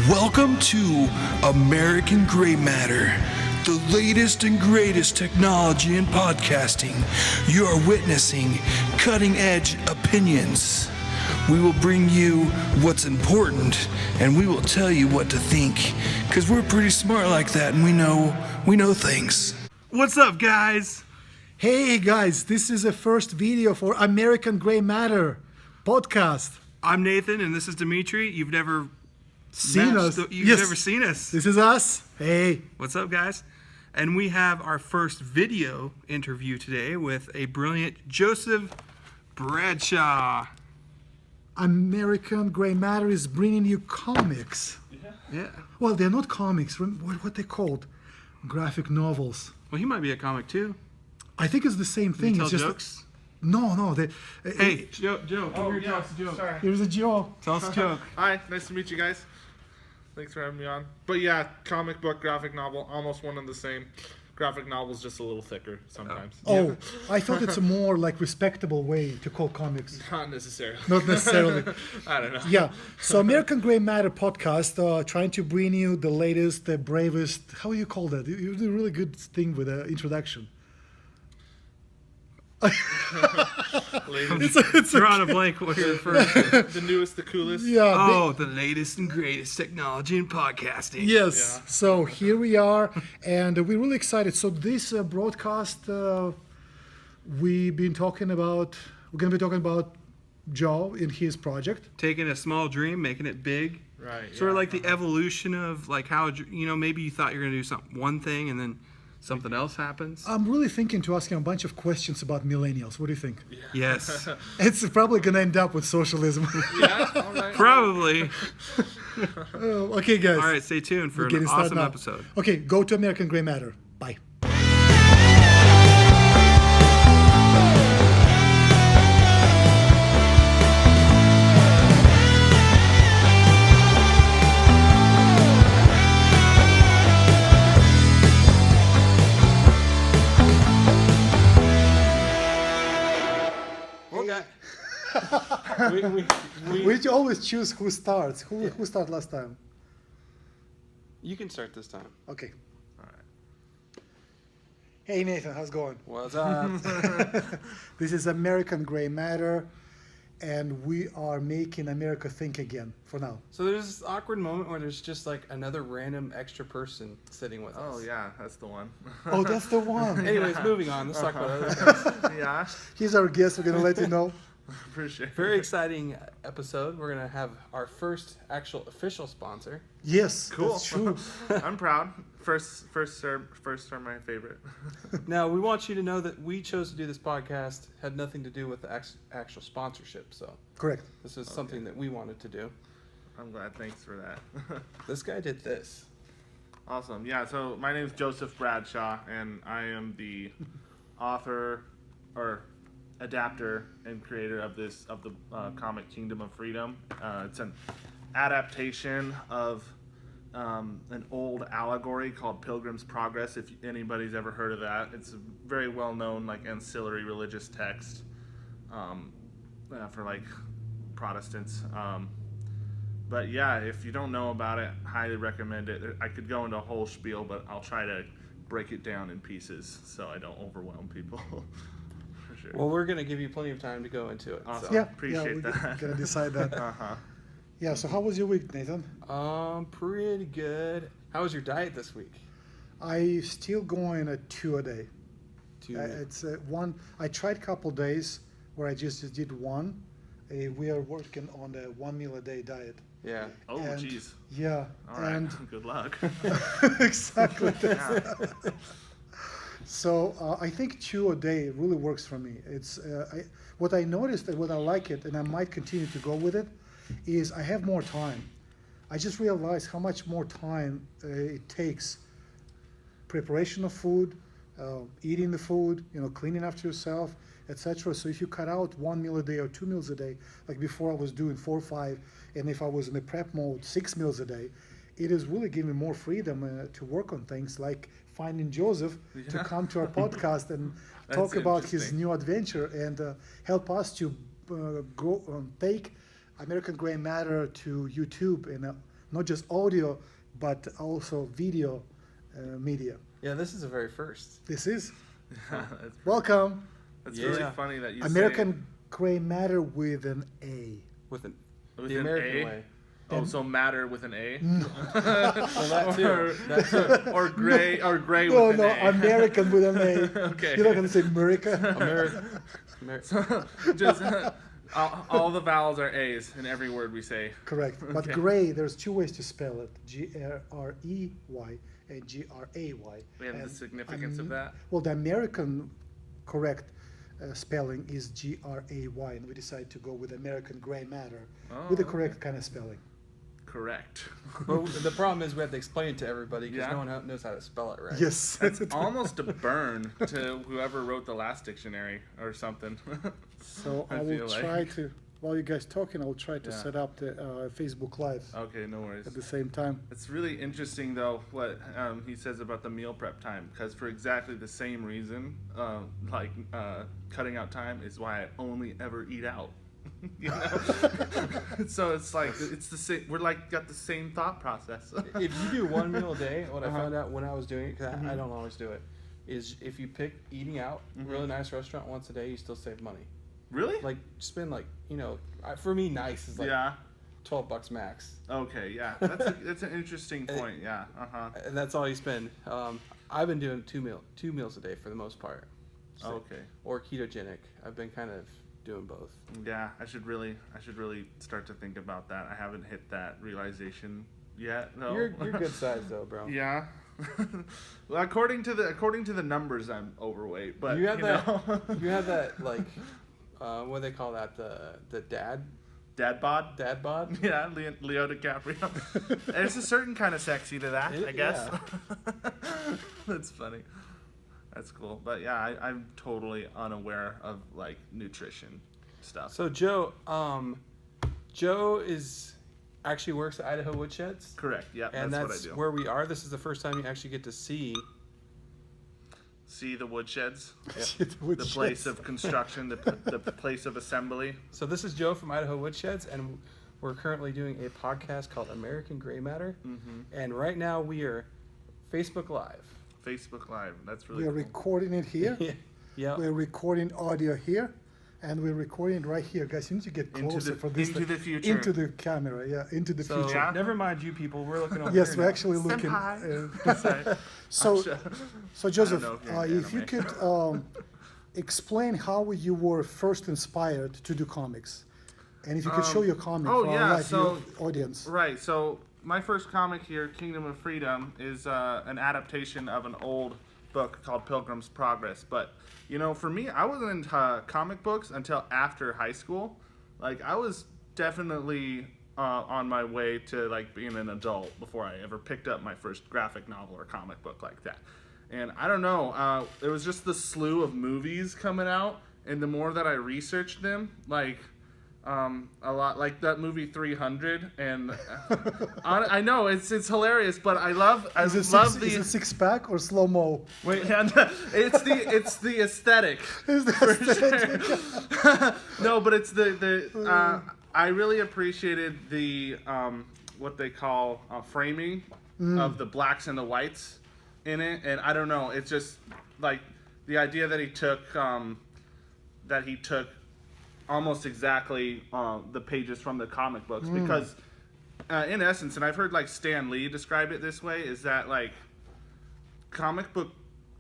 Welcome to American Gray Matter, the latest and greatest technology in podcasting. You are witnessing cutting-edge opinions. We will bring you what's important, and we will tell you what to think, because we're pretty smart like that, and we know things. What's up, guys? Hey guys, this is the first video for American Gray Matter podcast. I'm Nathan, and this is Dimitri. You've never Seen us. You've never seen us. This is us. Hey. What's up, guys? And we have our first video interview today with a brilliant Joseph Bradshaw. American Gray Matter is bringing you comics. Yeah. Well, they're not comics. What they called? Graphic novels. Well, he might be a comic too. I think it's the same thing. Tell It's just jokes? No. Hey, Joe, come here, tell us a joke. Sorry. Here's a joke. Tell us a joke. Hi, nice to meet you guys. Thanks for having me on. But yeah, comic book, graphic novel, almost one and the same. Graphic novel's just a little thicker sometimes. Oh, I thought it's a more like respectable way to call comics. Not necessarily. Not necessarily. I don't know. Yeah. So American Gray Matter podcast, trying to bring you the latest, the bravest. How do you call that? You do a really good thing with the introduction. You're on a blank what you're referring to. The newest, the coolest. Yeah. Oh, the latest and greatest technology in podcasting. Yes. Yeah. So here we are, and we're really excited. So this broadcast, we're going to be talking about Joe in his project. Taking a small dream, making it big. Right. Sort of like the evolution of like how, maybe you thought you were going to do one thing and then something else happens. I'm really thinking to ask him a bunch of questions about millennials. What do you think? Yes. It's probably going to end up with socialism. Yeah, all right. Probably. Okay, guys. All right, stay tuned for We're an getting started awesome now. episode. Okay, go to American Gray Matter. Bye. We always choose who starts. Who started last time? You can start this time. Okay. All right. Hey Nathan, how's it going? What's up? This is American Gray Matter, and we are making America think again for now. So there's this awkward moment where there's just like another random extra person sitting with us. Oh, yeah, that's the one. Oh, that's the one. Anyways, moving on. Let's talk about other things. Yeah, He's our guest. We're going to let you know. appreciate it. Very exciting episode. We're gonna have our first actual official sponsor. Yes, Cool. that's true. I'm proud. First term, my favorite. Now, we want you to know that we chose to do this podcast had nothing to do with the actual sponsorship. So Correct. this is something that we wanted to do. I'm glad. Thanks for that. This guy did this. Awesome. Yeah, so my name is Joseph Bradshaw, and I am the author or adapter and creator of the comic Kingdom of Freedom. It's an adaptation of an old allegory called Pilgrim's Progress, if anybody's ever heard of that. It's a very well-known like ancillary religious text for like Protestants. But yeah, if you don't know about it, highly recommend it. I could go into a whole spiel, but I'll try to break it down in pieces so I don't overwhelm people. For sure. Well, we're gonna give you plenty of time to go into it. Awesome. So. Yeah, Appreciate we're that. going to decide that. Uh-huh. Yeah, so how was your week, Nathan? Pretty good. How was your diet this week? I still going at 2 a day. Two. It's one. I tried a couple days where I just did one. We are working on the 1 meal a day diet. Yeah. Oh, And- jeez. Yeah, All right. and Good luck. exactly. Yeah. So I think 2 a day really works for me. It's what I noticed and what I like it, and I might continue to go with it, is I have more time. I just realized how much more time it takes. Preparation of food, eating the food, cleaning after yourself, etc. So if you cut out 1 meal a day or 2 meals a day, like before I was doing 4 or 5, and if I was in the prep mode, 6 meals a day, it is really giving me more freedom to work on things like finding Joseph to come to our podcast and talk about his interesting. new adventure and help us to take American Gray Matter to YouTube and not just audio, but also video media. Yeah, this is a very first. This is That's welcome That's Yeah. really funny that you American Gray Matter with an A. With With the an American A? way. say. Oh, so matter with an A. Well, that too. That too. or gray No, with no, an A. American with an A. Okay. You're not gonna say America. America. Just all the vowels are A's in every word we say. Correct. But Okay. gray, there's two ways to spell it: Grrey and Gray. And the significance of that? Well, the American correct spelling is Gray, and we decided to go with American Gray Matter with the Oh, correct kind of spelling. Correct. But the problem is we have to explain it to everybody because Yeah. no one knows how to spell it right. Yes. That's almost a burn to whoever wrote the last dictionary or something. So I I will feel like. try to, while you guys talking, I will try to Yeah. set up the Facebook Live Okay, no worries. at the same time. It's really interesting though what he says about the meal prep time, because for exactly the same reason, cutting out time is why I only ever eat out. You know? So it's like it's the same. We're like got the same thought process. If you do one meal a day, what I Uh-huh. found out when I was doing it, because I don't always do it, is if you pick eating out, really nice restaurant once a day, you still save money. Really? Like spend for me, nice is like Yeah. $12 max, Okay. Yeah. That's an interesting point. Yeah. Uh huh. and that's all you spend. I've been doing two meals a day for the most part. So- Okay. Or ketogenic. I've been kind of doing both. Yeah. I should really start to think about that. I haven't hit that realization yet. No. You're good size though, bro. Yeah. Well, according to the numbers, I'm overweight. But you have that. know. You have that like, what do they call that? The dad Dad bod. bod. Yeah, Leo DiCaprio. There's a certain kind of sexy to that, I guess. Yeah. That's funny. That's cool. But yeah, I'm totally unaware of like nutrition stuff. So Joe actually works at Idaho Woodsheds, Correct. Yeah, and that's that's what I do. where we are. This is the first time you actually get to see. See the woodsheds, Which the place of construction, the place of assembly. So this is Joe from Idaho Woodsheds, and we're currently doing a podcast called American Gray Matter, and right now we are Facebook Live. Facebook Live. That's really we are cool. recording it here. Yeah. We're recording audio here, and we're recording right here, guys. You need to get Into closer the- for this. into the future. Into the camera, yeah, into the So future. Yeah. never mind you people. We're looking over Yes, here we're now. actually looking. Senpai. Sorry. So, I'm sure- so Joseph, know if you're into if you anime. could explain how you were first inspired to do comics, and if you could show your comic oh, for yeah, our live so- audience. Right. So my first comic here, Kingdom of Freedom, is an adaptation of an old book called Pilgrim's Progress. But you know, for me, I wasn't into comic books until after high school. Like I was definitely on my way to like being an adult before I ever picked up my first graphic novel or comic book like that. And I don't know, it was just the slew of movies coming out, and the more that I researched them, like a lot, like that movie 300, and I know it's hilarious, but I love Is it the six pack or slow mo? wait, and it's the aesthetic. Is that No, but it's the I really appreciated the what they call framing of the blacks and the whites in it, and I don't know, it's just like the idea that he took almost exactly the pages from the comic books, because in essence, and I've heard like Stan Lee describe it this way, is that like comic book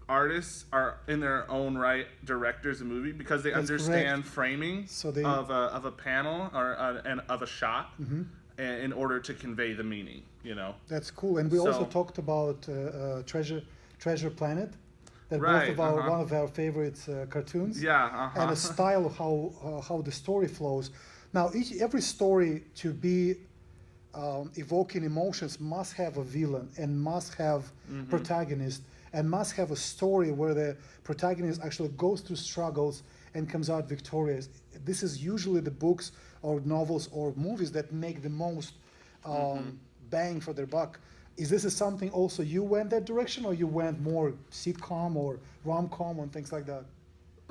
artists are in their own right directors of movie because they That's understand correct. framing So they- of a panel or and of a shot in order to convey the meaning, you know. That's cool. And we also So- talked about Treasure Planet. That Right, one of our favorite cartoons. Yeah, And the style of how the story flows. Now, every story to be evoking emotions must have a villain and must have protagonist and must have a story where the protagonist actually goes through struggles and comes out victorious. This is usually the books or novels or movies that make the most bang for their buck. Is this something also you went that direction, or you went more sitcom or rom-com and things like that?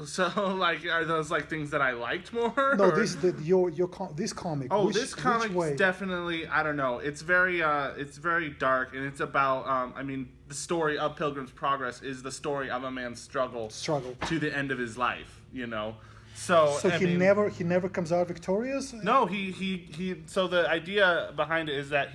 So, like, are those like things that I liked more? No, or- this comic. Oh, which, this which comic's way? definitely, I don't know. It's very dark, and it's about I mean, the story of Pilgrim's Progress is the story of a man's struggle to the end of his life, you know. So I he mean, never comes out victorious. No, he so the idea behind it is that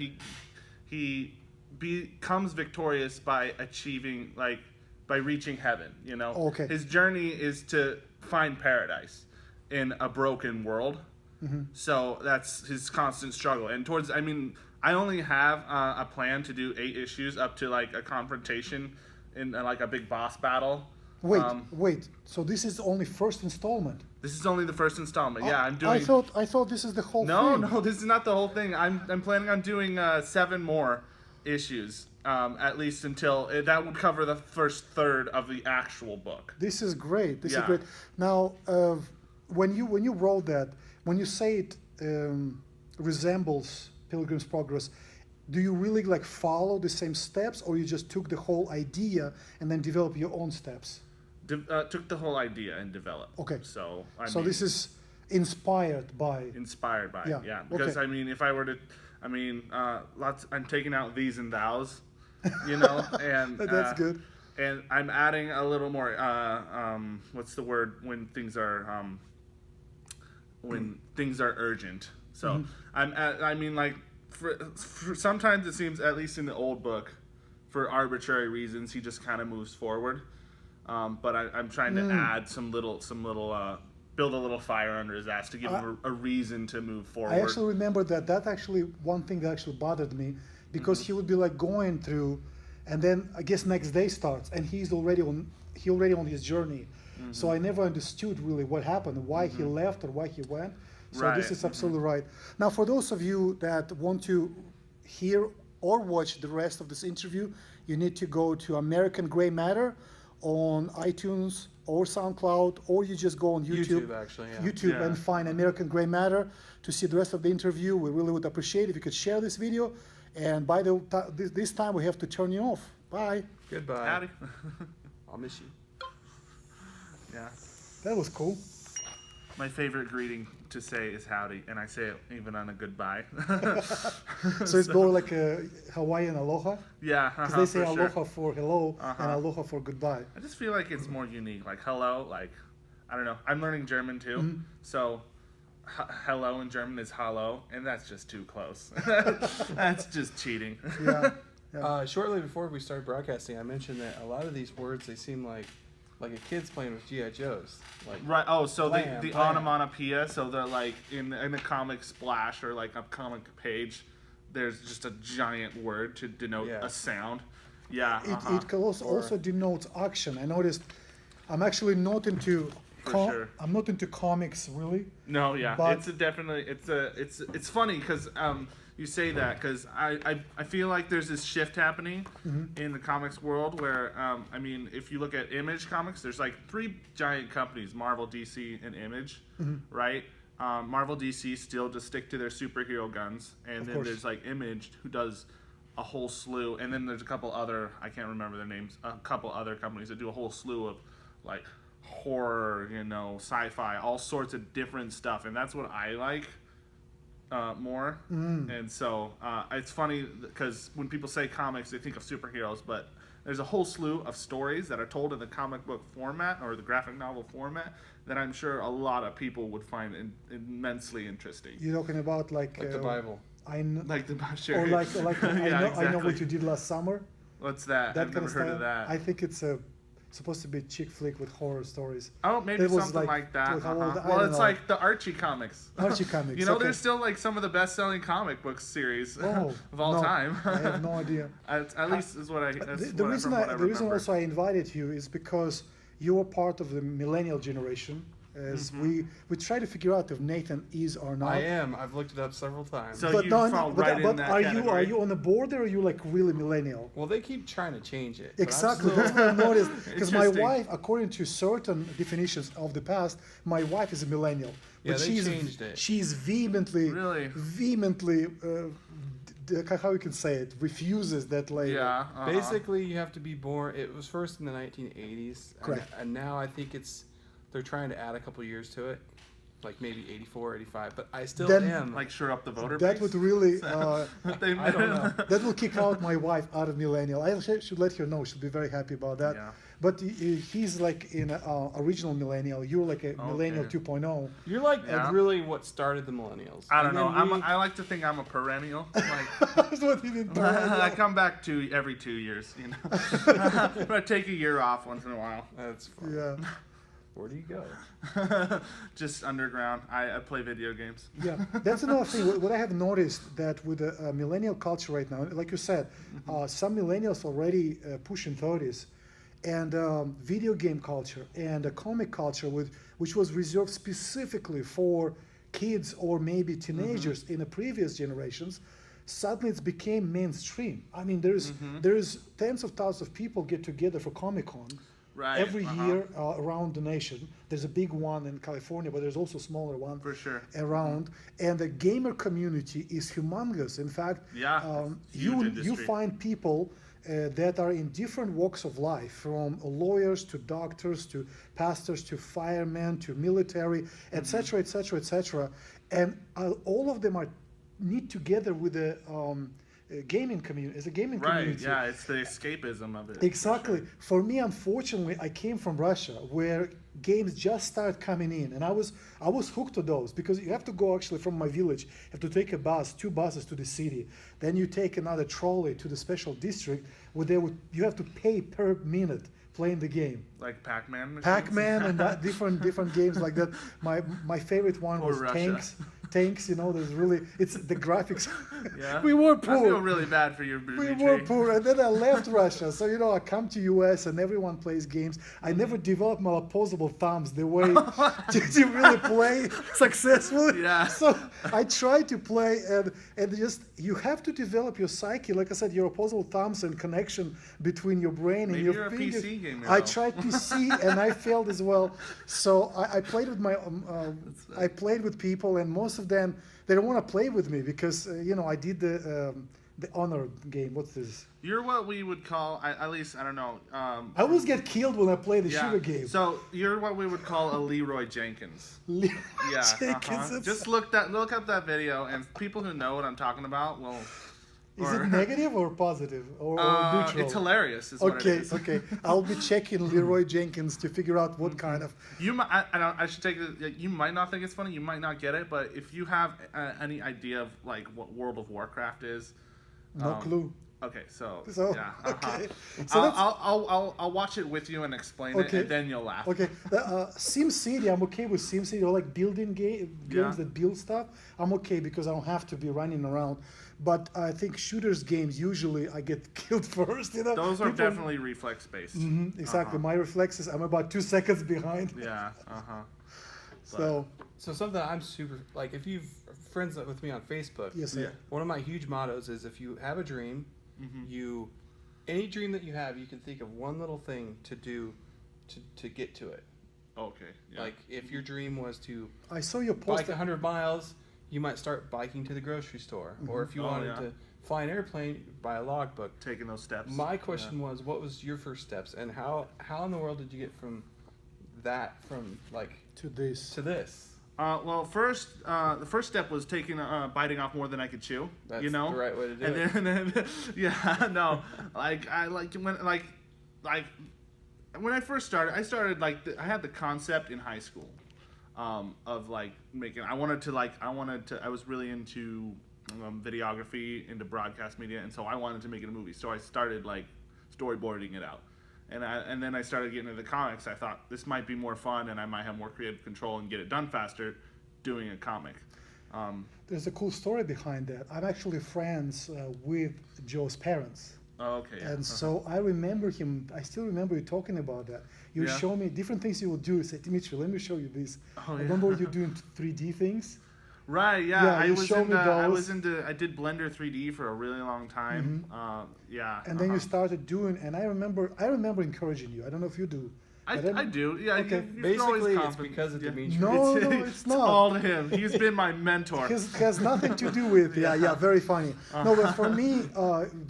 he becomes victorious by achieving, like, by reaching heaven, you know. Okay. His journey is to find paradise in a broken world. Mm-hmm. So that's his constant struggle. And I mean, I only have a plan to do 8 issues up to, like, a confrontation in like a big boss battle. Wait. So this is only first installment. This is only the first installment. Yeah, I'm doing. I thought this is the whole No, thing. no, this is not the whole thing. I'm planning on doing 7 more issues, at least until that would cover the first third of the actual book. This is great. This is Yeah. great. Now, when you wrote that, when you say it resembles Pilgrim's Progress, do you really like follow the same steps, or you just took the whole idea and then develop your own steps? Took the whole idea and developed. Okay. So This is inspired by. inspired by Yeah, it. Yeah. Because okay. I mean, if I were to, I mean, I'm taking out these and thous, you know, and That's good. And I'm adding a little more. What's the word when things are urgent? So I mean, like, for sometimes it seems, at least in the old book, for arbitrary reasons, he just kind of moves forward. But I'm trying to add some little build a little fire under his ass to give him a reason to move forward. I actually remember that actually one thing that actually bothered me, because he would be like going through, and then I guess next day starts, and he's already on his journey. So I never understood really what happened, why he left or why he went. So Right. this is absolutely right. Now, for those of you that want to hear or watch the rest of this interview, you need to go to American Gray Matter on iTunes or SoundCloud, or you just go on YouTube. YouTube, actually, yeah. YouTube Yeah. and find American Gray Matter to see the rest of the interview. We really would appreciate if you could share this video. And by this time, we have to turn you off. Bye. Goodbye. Howdy. I'll miss you. Yeah. That was cool. My favorite greeting to say is howdy, and I say it even on a goodbye. So it's more like a Hawaiian aloha, Yeah, because they say for sure. aloha for hello and Uh-huh. aloha for goodbye. I just feel like it's more unique. Like hello, like, I don't know. I'm learning German too, so hello in German is hallo, and that's just too close. That's just cheating. Yeah. Shortly before we started broadcasting, I mentioned that a lot of these words, they seem like a kid's playing with G.I. Joes. Like, Right. Oh, so Blam, the blam. onomatopoeia. So they're like in the comic splash or like a comic page, there's just a giant word to denote Yeah. a sound. Yeah. It can also denotes action. I noticed. I'm actually not into. For sure. I'm not into comics really. No, yeah, But- it's funny because you say that because I feel like there's this shift happening in the comics world where I mean, if you look at Image Comics, there's like 3 giant companies: Marvel, DC, and Image, right? Marvel, DC still just stick to their superhero guns, and then course. there's like Image, who does a whole slew, and then there's a couple other, I can't remember their names, a couple other companies that do a whole slew of like horror, you know, sci-fi, all sorts of different stuff, and that's what I like more. And so it's funny because when people say comics, they think of superheroes, but there's a whole slew of stories that are told in the comic book format or the graphic novel format that I'm sure a lot of people would find immensely interesting. You're talking about like the Bible. Like the sure. Or like Yeah, I know what exactly. you did last summer. What's that? That I've kind never of heard style. of that. I think it's supposed to be a chick flick with horror stories. Oh, maybe That was something like that. with all the- I Well, don't it's know. like the Archie comics. Archie comics. You know, okay. there's still like some of the best-selling comic book series Oh, of all no, time. I have no idea. At least is what I. That's The what reason from what I the reason remember. also I invited you is because you were part of the millennial generation. As Mm-hmm. we try to figure out if Nathan is or not. I am. I've looked it up several times. So But you no, fall but, right in but that are category. you on the border, or are you like really millennial? Well, they keep trying to change it. but I'm Exactly. still- That's what I noticed. Because my Interesting. wife, according to certain definitions of the past, my wife is a millennial. Yeah, But they she's changed it. she's vehemently, how you can say it, refuses that label. Yeah. Basically, you have to be born. It was first in the 1980s, Correct. and now I think it's they're trying to add a couple years to it, like maybe 84, 85. But I still Then, am. Like shore up the voter That base. would really I don't know. that will kick out my wife out of millennial. I should let her know. She'll be very happy about that. Yeah. But he's like in original millennial. You're like a millennial Okay. 2.0. You're like Yeah. really what started the millennials. I don't And know. then I like to think I'm a perennial. Like That's what he did. I come back every 2 years. You know, but I take a year off once in a while. That's fun. Yeah. Where do you go? Just underground. I play video games. Yeah, that's another thing. What I have noticed that with the millennial culture right now, like you said, some millennials already pushing 30s, and video game culture and a comic culture which was reserved specifically for kids or maybe teenagers in the previous generations, suddenly it's became mainstream. I mean, there's tens of thousands of people get together for Comic-Con. Right. Every year around the nation. There's a big one in California, but there's also a smaller one For sure. around. And the gamer community is humongous. In fact, Yeah, you huge you industry. find people that are in different walks of life, from lawyers to doctors to pastors to firemen to military, etc., etc., etc. And all of them are knit together with the gaming community. It's a gaming Right. community. Yeah. It's the escapism of it. Exactly. For me, unfortunately, I came from Russia, where games just started coming in, and I was hooked to those, because you have to go actually from my village. You have to take a bus, 2 buses to the city, then you take another trolley to the special district, where you have to pay per minute playing the game. Like Pac-Man. machines? Pac-Man and different games like that. My favorite one Or was Russia. Tanks. You know, it's the graphics. Yeah. We were I poor. feel really bad for you, We Dimitri. were poor, and then I left Russia. So I come to US, and everyone plays games. I never developed my opposable thumbs the way to really play successfully. Yeah. So I tried to play, and just you have to develop your psyche. Like I said, your opposable thumbs and connection between your brain and Maybe your you're a fingers. PC gamer, I though. tried PC, and I failed as well. So I played with I played with people, and most of them, they don't want to play with me because I did the honor game. What's this? You're what we would call, at least I don't know. I always get killed when I play the yeah. shooter game. So you're what we would call a Leroy Jenkins. Yeah. Jenkins, it's- Just look up that video, and people who know what I'm talking about will. Is it negative or positive or neutral? It's hilarious. Is what it Okay, is. okay. I'll be checking Leroy Jenkins to figure out what kind of. You might. I should take it. You might not think it's funny. You might not get it. But if you have any idea of like what World of Warcraft is, No clue. Okay, so So, yeah. okay. So that's- I'll watch it with you and explain it, Okay. and then you'll laugh. Okay, SimCity, I'm okay with SimCity, or like building games Yeah. that build stuff. I'm okay because I don't have to be running around. But I think shooters games, usually I get killed first. Those are People- definitely reflex based. Exactly. My reflexes, I'm about 2 seconds behind. Yeah. So, So something I'm super like, if you've friends with me on Facebook, yes, Yeah. sir. one of my huge mottos is if you have a dream, any dream that you have, you can think of one little thing to do to get to it. Okay. Yeah. Like if your dream was to I saw your post. bike 100 miles, you might start biking to the grocery store. Or if you Oh, wanted yeah. to fly an airplane, buy a logbook. Taking those steps. My question was, what was your first steps, and how in the world did you get from like to this. to this? Well, the first step was biting off more than I could chew. That's you know, the right way to do and it. Then, yeah, no, when I first started, I had the concept in high school, of like making. I was really into videography, into broadcast media, and so I wanted to make it a movie. So I started like storyboarding it out. And then I started getting into the comics. I thought this might be more fun, and I might have more creative control and get it done faster doing a comic. There's a cool story behind that. I'm actually friends with Joe's parents. Oh, okay. Yeah. And so I remember him, I still remember you talking about that. You Yeah. show me different things you would do. You say, Dimitri, let me show you this. Oh, I yeah. remember you doing 3D things. Right. Yeah. Yeah, I you was showed me those. I did Blender 3D for a really long time. Yeah. And then you started doing, and I remember encouraging you. I don't know if you do. but I do. Yeah. Okay. You're always Basically, it's confident. because of Yeah. Dimitri. No, it's not. all to him. He's been my mentor. Has nothing to do with yeah, very funny. No, but for me,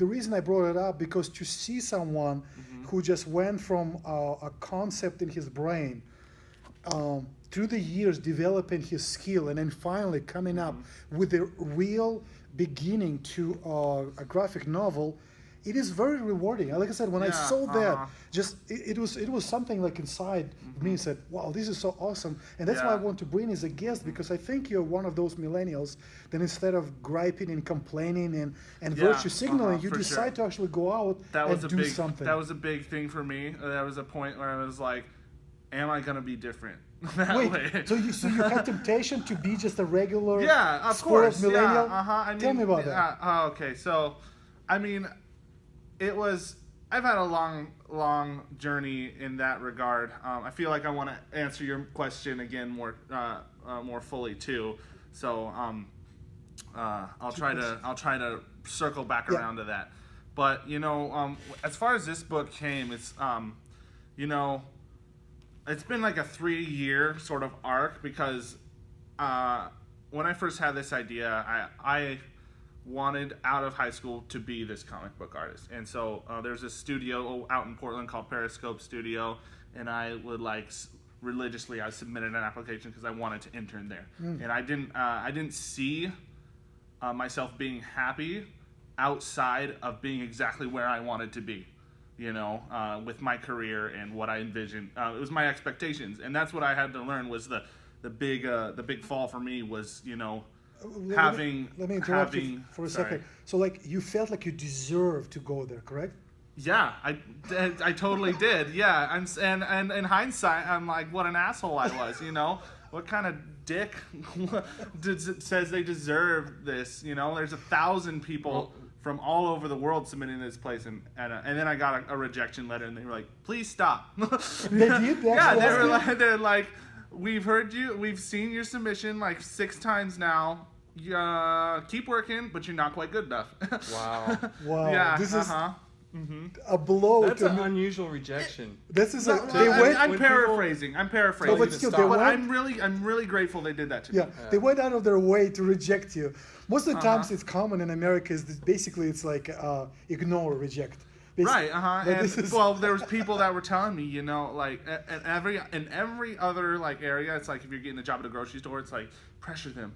the reason I brought it up, because to see someone who just went from a concept in his brain through the years developing his skill and then finally coming up with a real beginning to a graphic novel, it is very rewarding. Like I said, when I Yeah, saw that, just it was something like inside me said, "Wow, this is so awesome!" And that's why I Yeah. want to bring as a guest, because I think you're one of those millennials that instead of griping and complaining and Yeah, virtue signaling, you for decide sure. to actually go out That was and a do big something. that was a big thing for me. That was a point where I was like, am I gonna be different that Wait, way? so you had temptation to be just a regular Yeah, of spoiled course. millennial? Yeah, I mean, Tell me about that. Okay, so, I mean, it was. I've had a long journey in that regard. I feel like I want to answer your question again more fully too. So, I'll try to circle back Yeah. around to that. But as far as this book came, it's you know, it's been like a 3-year sort of arc because when I first had this idea, I wanted out of high school to be this comic book artist, and so there's a studio out in Portland called Periscope Studio, and I would religiously I submitted an application because I wanted to intern there, and I didn't see myself being happy outside of being exactly where I wanted to be, with my career and what I envisioned. It was my expectations, and that's what I had to learn was the big fall for me was Let me interrupt you for a second. So, like, you felt like you deserved to go there, correct? Yeah, I totally did. Yeah, and in hindsight, I'm like, what an asshole I was. What kind of dick says they deserve this? There's 1,000 people from all over the world submitting this place, and then I got a rejection letter, and they were like, please stop. They did? They Yeah, actually they're like, we've seen your submission like 6 times now. Keep working, but you're not quite good enough. Wow. Wow, Yeah. this is Mm-hmm. a blow That's to an me. unusual rejection. This is No, they went. I'm when paraphrasing. I'm paraphrasing. No, but still, they But went. I'm really grateful they did that to Yeah, me. they went out of their way to reject you. Most of the times, it's common in America. Is that basically it's like ignore, reject. Right, But and this is- well, there was people that were telling me, like in every other like area, it's like if you're getting a job at a grocery store, it's like pressure them,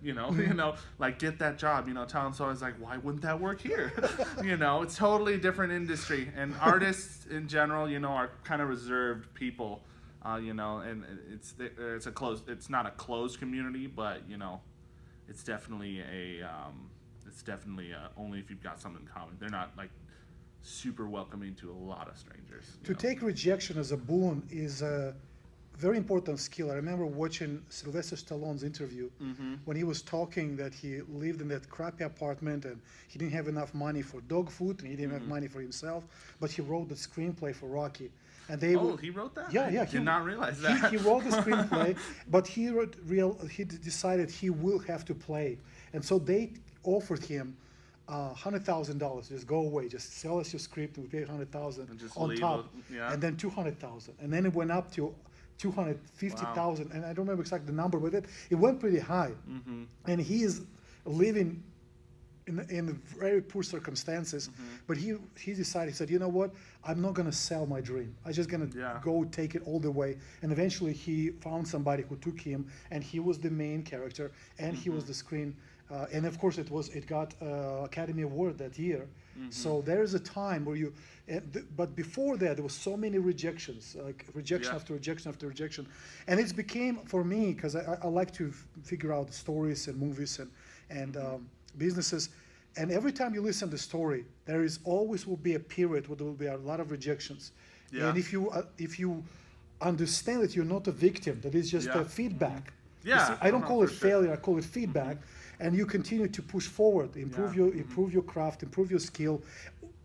like get that job, tell them. So I was like, why wouldn't that work here? It's totally different industry, and artists in general, are kind of reserved people, and it's not a closed community, but it's definitely only if you've got something in common. They're not like super welcoming to a lot of strangers. To take rejection as a boon is a very important skill. I remember watching Sylvester Stallone's interview when he was talking that he lived in that crappy apartment and he didn't have enough money for dog food and he didn't have money for himself, but he wrote the screenplay for Rocky. And they He wrote that? Yeah, I did not realize that. He wrote the screenplay, but he decided he will have to play. And so they offered him $100,000. Just go away. Just sell us your script. We pay $100,000 And just on leave top, it, yeah. and then $200,000, and then it went up to $250,000. And I don't remember exactly the number, but it went pretty high. And he is living in very poor circumstances. But he decided. He said, you know what? I'm not gonna sell my dream. I'm just gonna go take it all the way. And eventually, he found somebody who took him, and he was the main character, and he was the screen. And of course, it got Academy Award that year. So there is a time where you, but before that, there was so many rejections, like rejection after rejection after rejection, and it became for me because I like to figure out stories and movies and businesses, and every time you listen to the story, there is always will be a period where there will be a lot of rejections, and if you understand that you're not a victim, that is just a feedback. Yeah, I don't call it for sure. failure. I call it feedback, and you continue to push forward, improve your craft, improve your skill,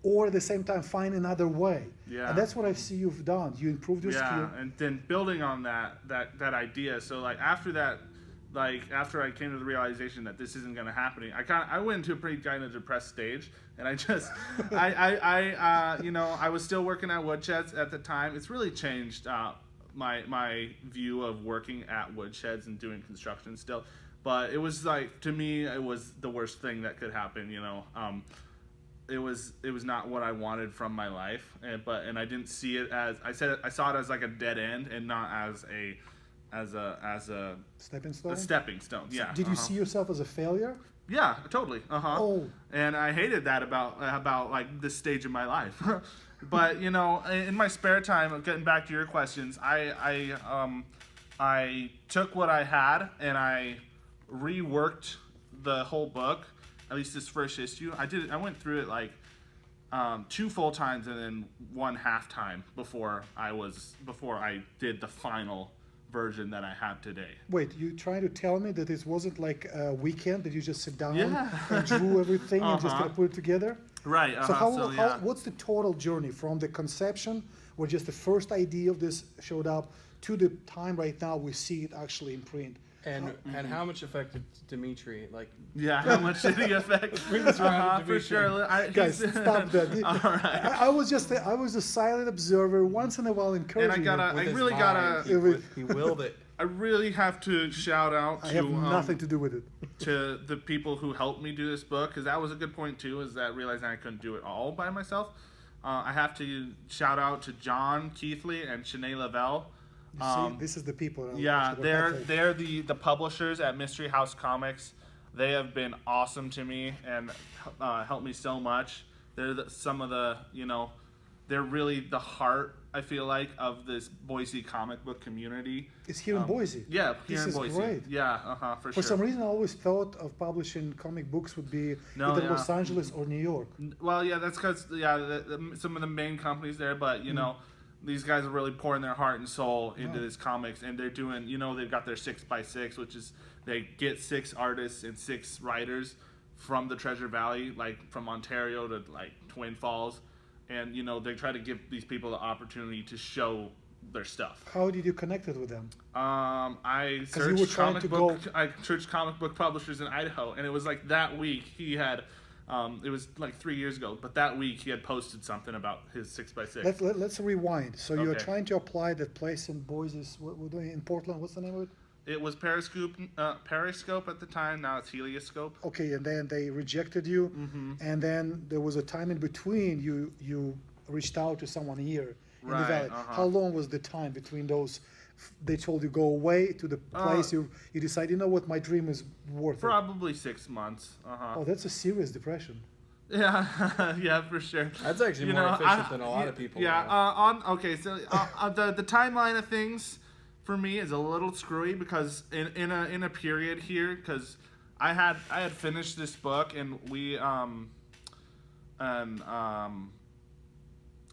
or at the same time find another way. Yeah. And that's what I see you've done. You improved your skill. And then building on that idea. So like after that, like after I came to the realization that this isn't going to happen, I went into a pretty kind of depressed stage, and I just I was still working at Woodsheds at the time. It's really changed my view of working at Woodsheds and doing construction still. But it was like, to me, it was the worst thing that could happen. It was not what I wanted from my life, and I didn't see it as I saw it as like a dead end and not as a Stepping stone. a stepping stone. Yeah. Did you see yourself as a failure? Yeah, totally. Oh. And I hated that about like this stage of my life. But you know, in my spare time, getting back to your questions, I took what I had and I reworked the whole book, at least this first issue. I went through it like 2 full times and then 1 half time before I did the final version that I have today. Wait, you trying to tell me that it wasn't like a weekend that you just sit down Yeah. and drew everything and just gonna put it together? Right. So yeah. what's the total journey from the conception, where just the first idea of this showed up, to the time right now we see it actually in print? And how much affected Dimitri? Like, Yeah, how much did he affect? Bring this around to For Dimitri. sure. Guys, stop that. All right. I was a silent observer, once in a while encouraging And him. I his really mind, gotta. he willed it. I really have to shout out I to have nothing to do with it. to the people who helped me do this book, because that was a good point too. Is that realizing I couldn't do it all by myself. I have to shout out to John Keithley and Shanae Lavelle. You see, this is the people. That Yeah, actually they're work they're the publishers at Mystery House Comics. They have been awesome to me and helped me so much. They're some of the, you know, they're really the heart, I feel like, of this Boise comic book community. It's here in Boise. Yeah, here This in is Boise. great. Yeah, for For sure. some reason, I always thought of publishing comic books would be No, either yeah. Los Angeles or New York. Well, yeah, that's because some of the main companies there, but you know, these guys are really pouring their heart and soul into this comics, and they're doing, you know, they've got their 6x6, which is they get 6 artists and 6 writers from the Treasure Valley, like from Ontario to like Twin Falls, and you know they try to give these people the opportunity to show their stuff. How did you connect it with them? I you were searched trying to I searched comic book publishers in Idaho, and it was like that week he had. It was like 3 years ago, but that week he had posted something about his 6x6. Let's rewind. So you're Okay. trying to apply that place in Boise, in Portland. What's the name of it? It was Periscope at the time. Now it's Helioscope. Okay, and then they rejected you, and then there was a time in between. You reached out to someone here in the Right, valley. How long was the time between those? They told you go away to the place. You decide, you know what, my dream is worth it. Probably 6 months. Oh, that's a serious depression. Yeah, yeah, for sure. That's actually You more know, efficient than a lot of people. Yeah. are. So the timeline of things for me is a little screwy because in a period here, because I had finished this book and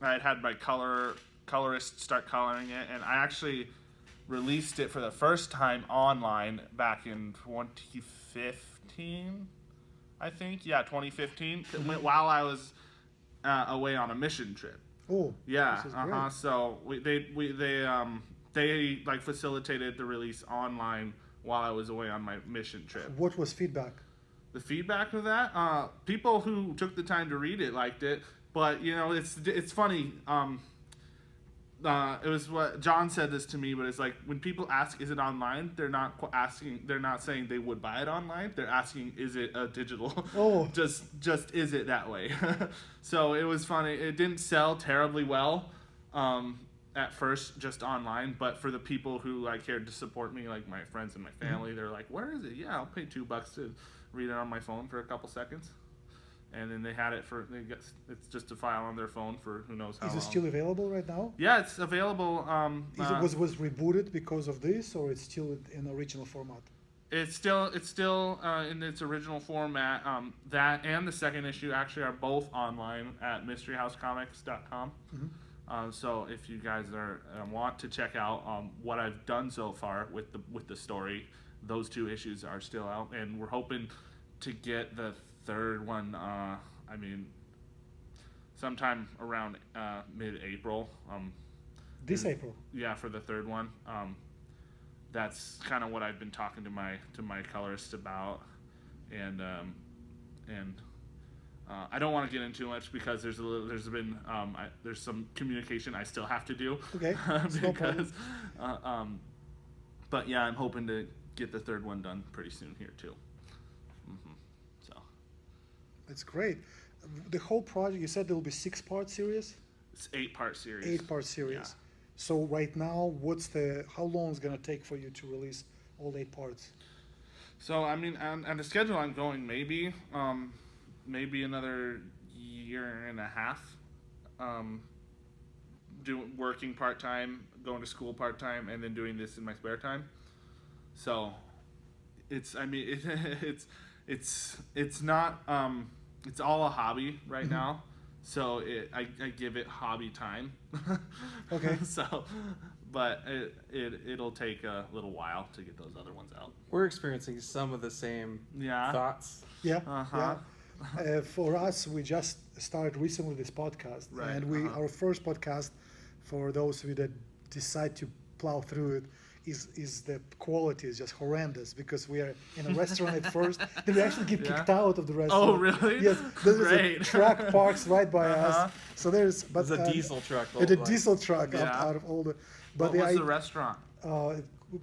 I had my colorist start coloring it, and I actually released it for the first time online back in 2015, I think. Yeah, 2015, while I was away on a mission trip. Oh, Yeah, this is great. So they like facilitated the release online while I was away on my mission trip. What was feedback? The feedback of that, people who took the time to read it liked it, but you know, it's funny. It was what John said this to me, but it's like when people ask, "Is it online?" They're not saying they would buy it online. They're asking, "Is it a digital?" Oh. just is it that way? So it was funny. It didn't sell terribly well at first, just online. But for the people who like cared to support me, like my friends and my family, they're like, "Where is it?" Yeah, I'll pay $2 to read it on my phone for a couple seconds. And then they had it it's just a file on their phone for who knows how long. Is it still available right now? Yeah, it's available. Was rebooted because of this, or it's still in original format? It's still in its original format. That and the second issue actually are both online at mysteryhousecomics.com. So if you guys want to check out what I've done so far with the story, those 2 issues are still out, and we're hoping to get the third one. Sometime around mid-April. This April. Yeah, for the third one. That's kind of what I've been talking to my colorist about, and I don't want to get into too much because there's some communication I still have to do. Okay, it's no problem. But yeah, I'm hoping to get the third one done pretty soon here too. So That's great. The whole project, you said there will be 6-part series? it's 8-part series. 8-part series. Yeah. So right now, how long is gonna take for you to release all 8 parts? So I mean, on the schedule I'm going, maybe another year and a half. Working part time, going to school part time, and then doing this in my spare time. So, it's not it's all a hobby right now. So I give it hobby time. Okay. So, but it'll take a little while to get those other ones out. We're experiencing some of the same Yeah. thoughts. Yeah. Uh-huh. Yeah. For us, we just started recently this podcast, Right, and our first podcast, for those of you that decide to plow through it, is the quality is just horrendous because we are in a restaurant at first. Then we actually get kicked out of the restaurant. Oh, really? Yes, there's Great. a truck parks right by us. So there's There's a diesel truck. It's a diesel truck Yeah. out of all the. What was the restaurant?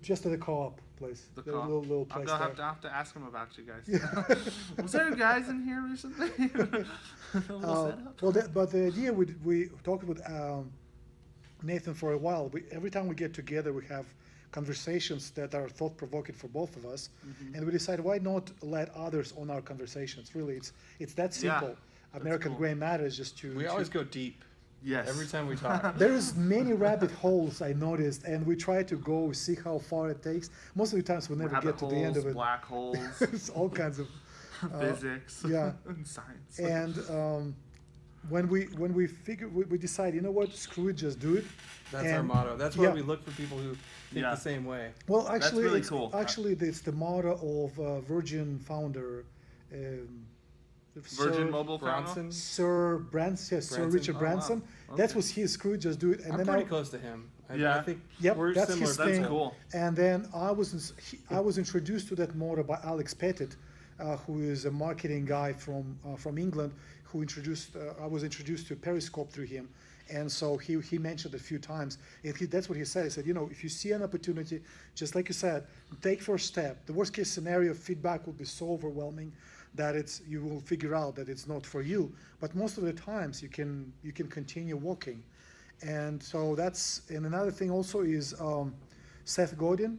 Just at the co-op place. The little place I'll there. have to ask him about you guys. Was there guys in here recently? But the idea we talked with Nathan for a while. Every time we get together, we have conversations that are thought-provoking for both of us, and we decide why not let others on our conversations. Really, it's that simple. American cool. Gray Matter is just to. We always go deep. Yes. Every time we talk. There's many rabbit holes I noticed, and we try to go see how far it takes. Most of the times we never Rabbit get to the end of holes, it. black holes, It's all kinds of physics, yeah. and science. And when we decide, you know what, screw it, just do it. That's our And- motto. That's why yeah. we look for people who think Yeah. the same way. Well, actually, really it's, cool. actually, it's the motto of Virgin founder, Virgin Mobile Bronson. Sir Branson, Sir Branson? Richard Oh, wow. Branson. Okay. That was his screw, just do it. And I'm then pretty close to him. I Yeah. think Yep, we're that's similar. his That's thing. cool. And then I was introduced to that motto by Alex Pettit, who is a marketing guy from England. I was introduced to Periscope through him, and so he mentioned a few times. That's what he said. He said, if you see an opportunity, just like you said, take first step. The worst case scenario, feedback will be so overwhelming that you will figure out that it's not for you. But most of the times you can continue walking. And so and another thing also is Seth Godin.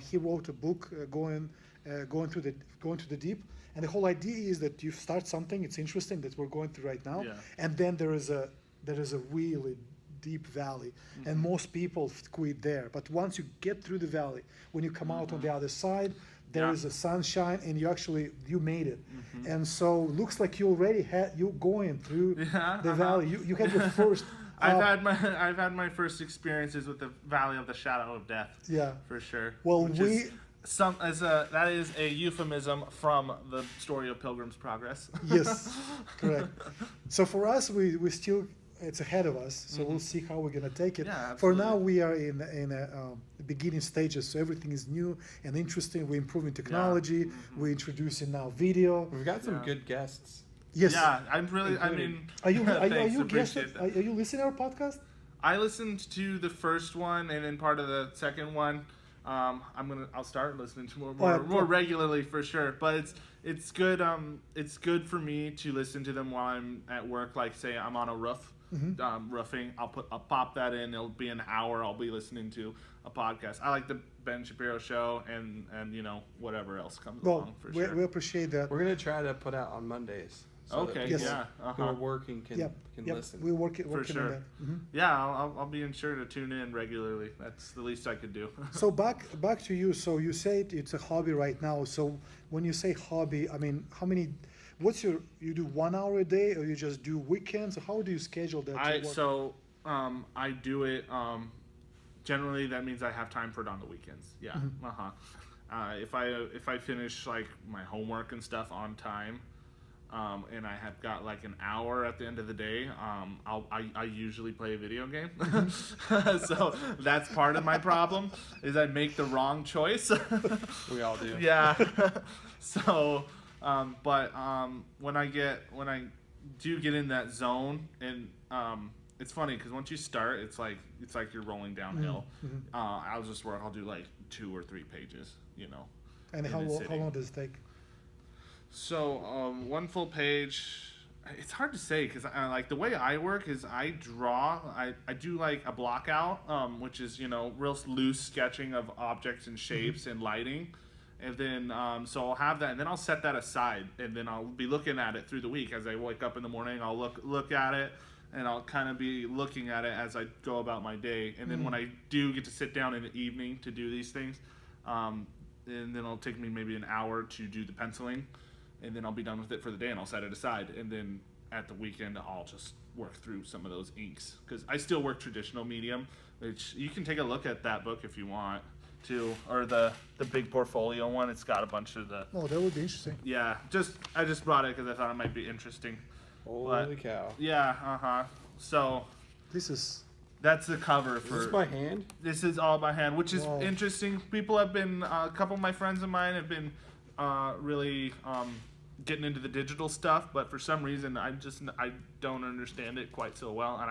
He wrote a book going to the deep. And the whole idea is that you start something, it's interesting that we're going through right now, Yeah. and then there is a really deep valley, and most people quit there. But once you get through the valley, when you come out on the other side, there is a sunshine, and you made it. And so looks like you already you going through the valley. You had your first. I've had my first experiences with the Valley of the Shadow of Death. Yeah. For sure. Well, Which is that is a euphemism from the story of Pilgrim's Progress. Yes, correct. So for us, we still, it's ahead of us. So we'll see how we're gonna take it. Yeah, For absolutely. now, we are in the beginning stages. So everything is new and interesting. We're improving technology. We're introducing now video. We've got some Yeah. good guests. Yes. Yeah, I'm really. I Including- mean, Are you thanks, guessing? appreciate that. Are you listening to our podcast? I listened to the first one and then part of the second one. I'll start listening to more regularly for sure. But it's good. It's good for me to listen to them while I'm at work. Like say I'm on a roof, roofing. I'll pop that in. It'll be an hour. I'll be listening to a podcast. I like the Ben Shapiro show and whatever else comes Well, along for we sure. appreciate that. We're gonna try to put out on Mondays. So that Okay. people Yes. Yeah. who are working can Yep. listen. We're working on sure. that. Mhm. Yeah, I'll be sure to tune in regularly. That's the least I could do. So back to you. So you say it's a hobby right now. So when you say hobby, I mean, you do 1 hour a day, or you just do weekends? How do you schedule that? to work? I do it. Generally, that means I have time for it on the weekends. Yeah. If I finish like my homework and stuff on time, and I have got like an hour at the end of the day, I usually play a video game. So that's part of my problem is I make the wrong choice. We all do. Yeah. So, when I do get in that zone, and it's funny because once you start, it's like you're rolling downhill. I'll do like 2 or 3 pages, And in how a long sitting. does it take? So one full page, it's hard to say because like the way I work is I draw. I do like a block out, which is real loose sketching of objects and shapes and lighting, and then so I'll have that, and then I'll set that aside, and then I'll be looking at it through the week as I wake up in the morning. I'll look at it, and I'll kind of be looking at it as I go about my day, and then when I do get to sit down in the evening to do these things, and then it'll take me maybe an hour to do the penciling. And then I'll be done with it for the day, and I'll set it aside. And then at the weekend, I'll just work through some of those inks. Because I still work traditional medium, which you can take a look at that book if you want to. Or the big portfolio one. It's got a bunch of the... Oh, that would be interesting. Yeah, I just brought it because I thought it might be interesting. Holy cow. Yeah, So... That's the cover for... Is this by hand? This is all by hand, which is Wow. interesting. People have been... a couple of my friends of mine have been really... getting into the digital stuff, but for some reason I don't understand it quite so well, and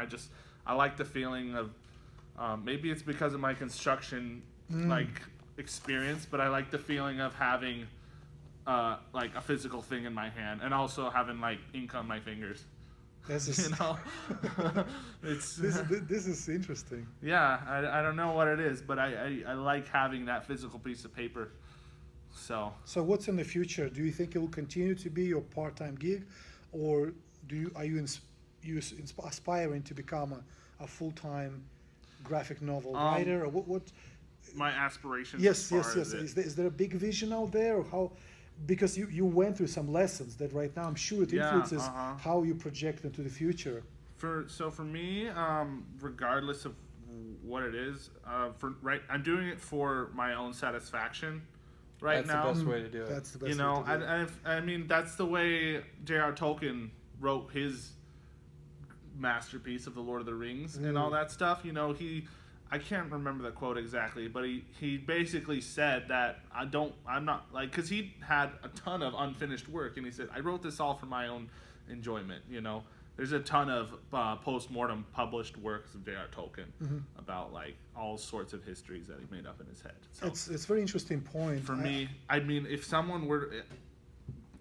I like the feeling of maybe it's because of my construction like experience, but I like the feeling of having like a physical thing in my hand, and also having like ink on my fingers. This is, It's this is interesting. yeah, I don't know what it is, but I like having that physical piece of paper. So what's in the future? Do you think it will continue to be your part-time gig, or are you aspiring to become a full-time graphic novel writer, or what? my aspirations. Yes. As far Is as there a big vision out there, or how? Because you went through some lessons that right now I'm sure it influences how you project into the future. For me, regardless of what it is, I'm doing it for my own satisfaction. Right now, That's the best way to do it. That's the best way to do it. I mean, that's the way J.R. Tolkien wrote his masterpiece of the Lord of the Rings and all that stuff. I can't remember the quote exactly, but he basically said that I'm not like, because he had a ton of unfinished work, and he said, I wrote this all for my own enjoyment. There's a ton of post-mortem published works of J.R. Tolkien about like all sorts of histories that he made up in his head. So It's a very interesting point. for me, I mean, if someone were,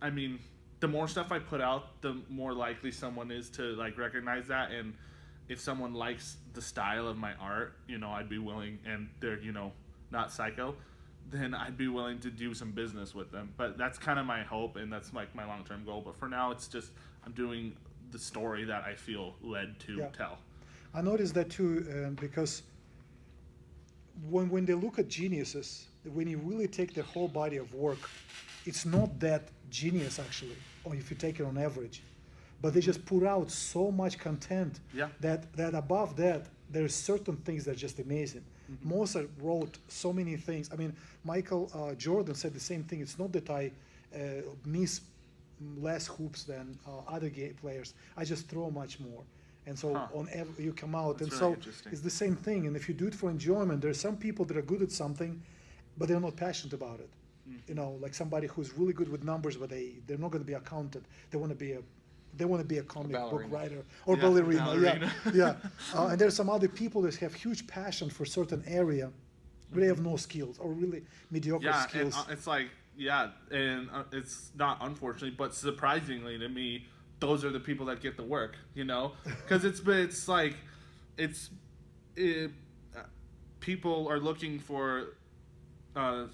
the more stuff I put out, the more likely someone is to like recognize that. And if someone likes the style of my art, I'd be willing, and they're, not psycho, then I'd be willing to do some business with them. But that's kind of my hope, and that's like my long-term goal. But for now, it's just I'm doing the story that I feel led to tell. I noticed that too, because when they look at geniuses, when you really take the whole body of work, it's not that genius actually, or if you take it on average, but they just put out so much content that above that there's certain things that are just amazing. Mozart wrote so many things. I mean, Michael Jordan said the same thing. It's not that I miss less hoops than other players. I just throw much more, and so you come out. That's and really so interesting. it's the same thing. And if you do it for enjoyment, there's some people that are good at something, but they're not passionate about it. Like somebody who's really good with numbers, but they're not going to be accountant. They want to be a comic book writer or ballerina. And there's some other people that have huge passion for certain area, but they have no skills or really mediocre skills. And it's like, and it's not unfortunately, but surprisingly to me, those are the people that get the work, because people are looking for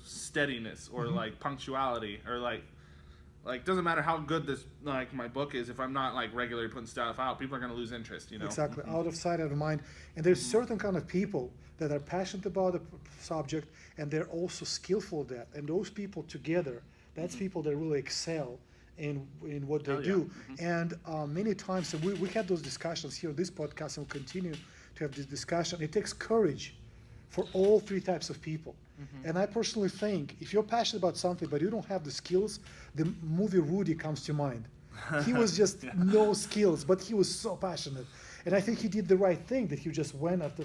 steadiness or like punctuality or like doesn't matter how good this like my book is, if I'm not like regularly putting stuff out, people are going to lose interest. Exactly, out of sight, out of mind. And there's certain kind of people that are passionate about the subject, and they're also skillful at that. And those people together, that's people that really excel in what they do. And many times, and we had those discussions here on this podcast, and we'll continue to have this discussion. It takes courage for all three types of people. And I personally think if you're passionate about something but you don't have the skills, the movie Rudy comes to mind. He was just no skills, but he was so passionate. And I think he did the right thing, that he just went after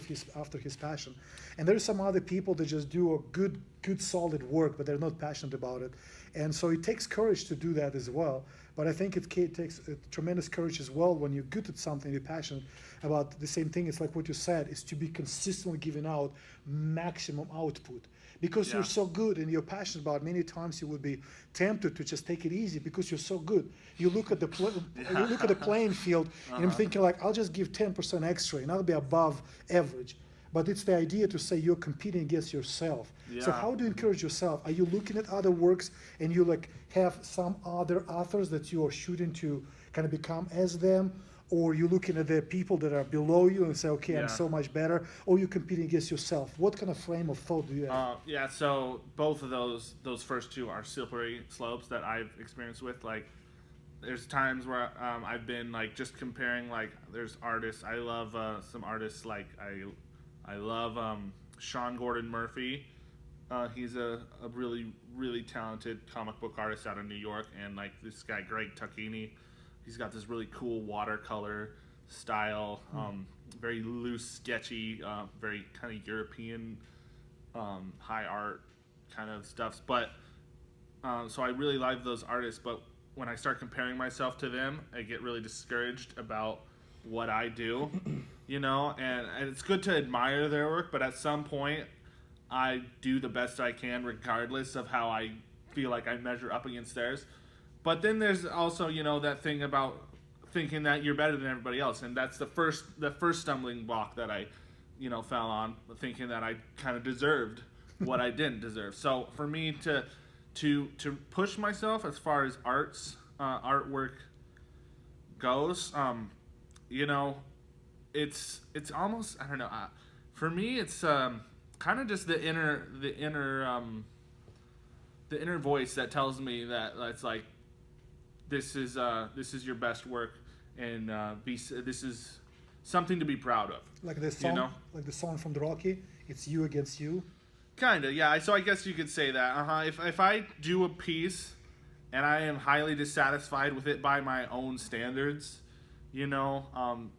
his passion. And there's some other people that just do a good good solid work, but they're not passionate about it. And so it takes courage to do that as well. But I think it takes tremendous courage as well when you're good at something, you're passionate about the same thing. It's like what you said, is to be consistently giving out maximum output. Because you're so good and you're passionate about it, many times you would be tempted to just take it easy because you're so good. You look at the you look at the playing field and I'm thinking like, I'll just give 10% extra and I'll be above average. But it's the idea to say you're competing against yourself. So how do you encourage yourself? Are you looking at other works and you like have some other authors that you are shooting to kind of become as them? Or you looking at the people that are below you and say, okay, I'm so much better, or you competing against yourself? What kind of frame of thought do you have? So both of those first two are slippery slopes that I've experienced with. Like, there's times where I've been like just comparing. Like, there's artists I love, some artists like I love Sean Gordon Murphy. He's a really, really talented comic book artist out of New York, and like this guy Greg Tacchini. He's got this really cool watercolor style, very loose, sketchy, very kind of European high art kind of stuff. But so I really like those artists. But when I start comparing myself to them, I get really discouraged about what I do, you know. And it's good to admire their work, but at some point, I do the best I can, regardless of how I feel like I measure up against theirs. But then there's also, you know, that thing about thinking that you're better than everybody else, and that's the first stumbling block that I, you know, fell on, thinking that I kind of deserved what I didn't deserve. So for me to push myself as far as artwork goes, you know, it's almost, I don't know. For me, it's kind of just the inner voice that tells me that it's like, this is your best work, and this is something to be proud of. Like the song, you know? like the song from the Rocky, it's you against you. Kinda, yeah. So I guess you could say that. If I do a piece and I am highly dissatisfied with it by my own standards, you know,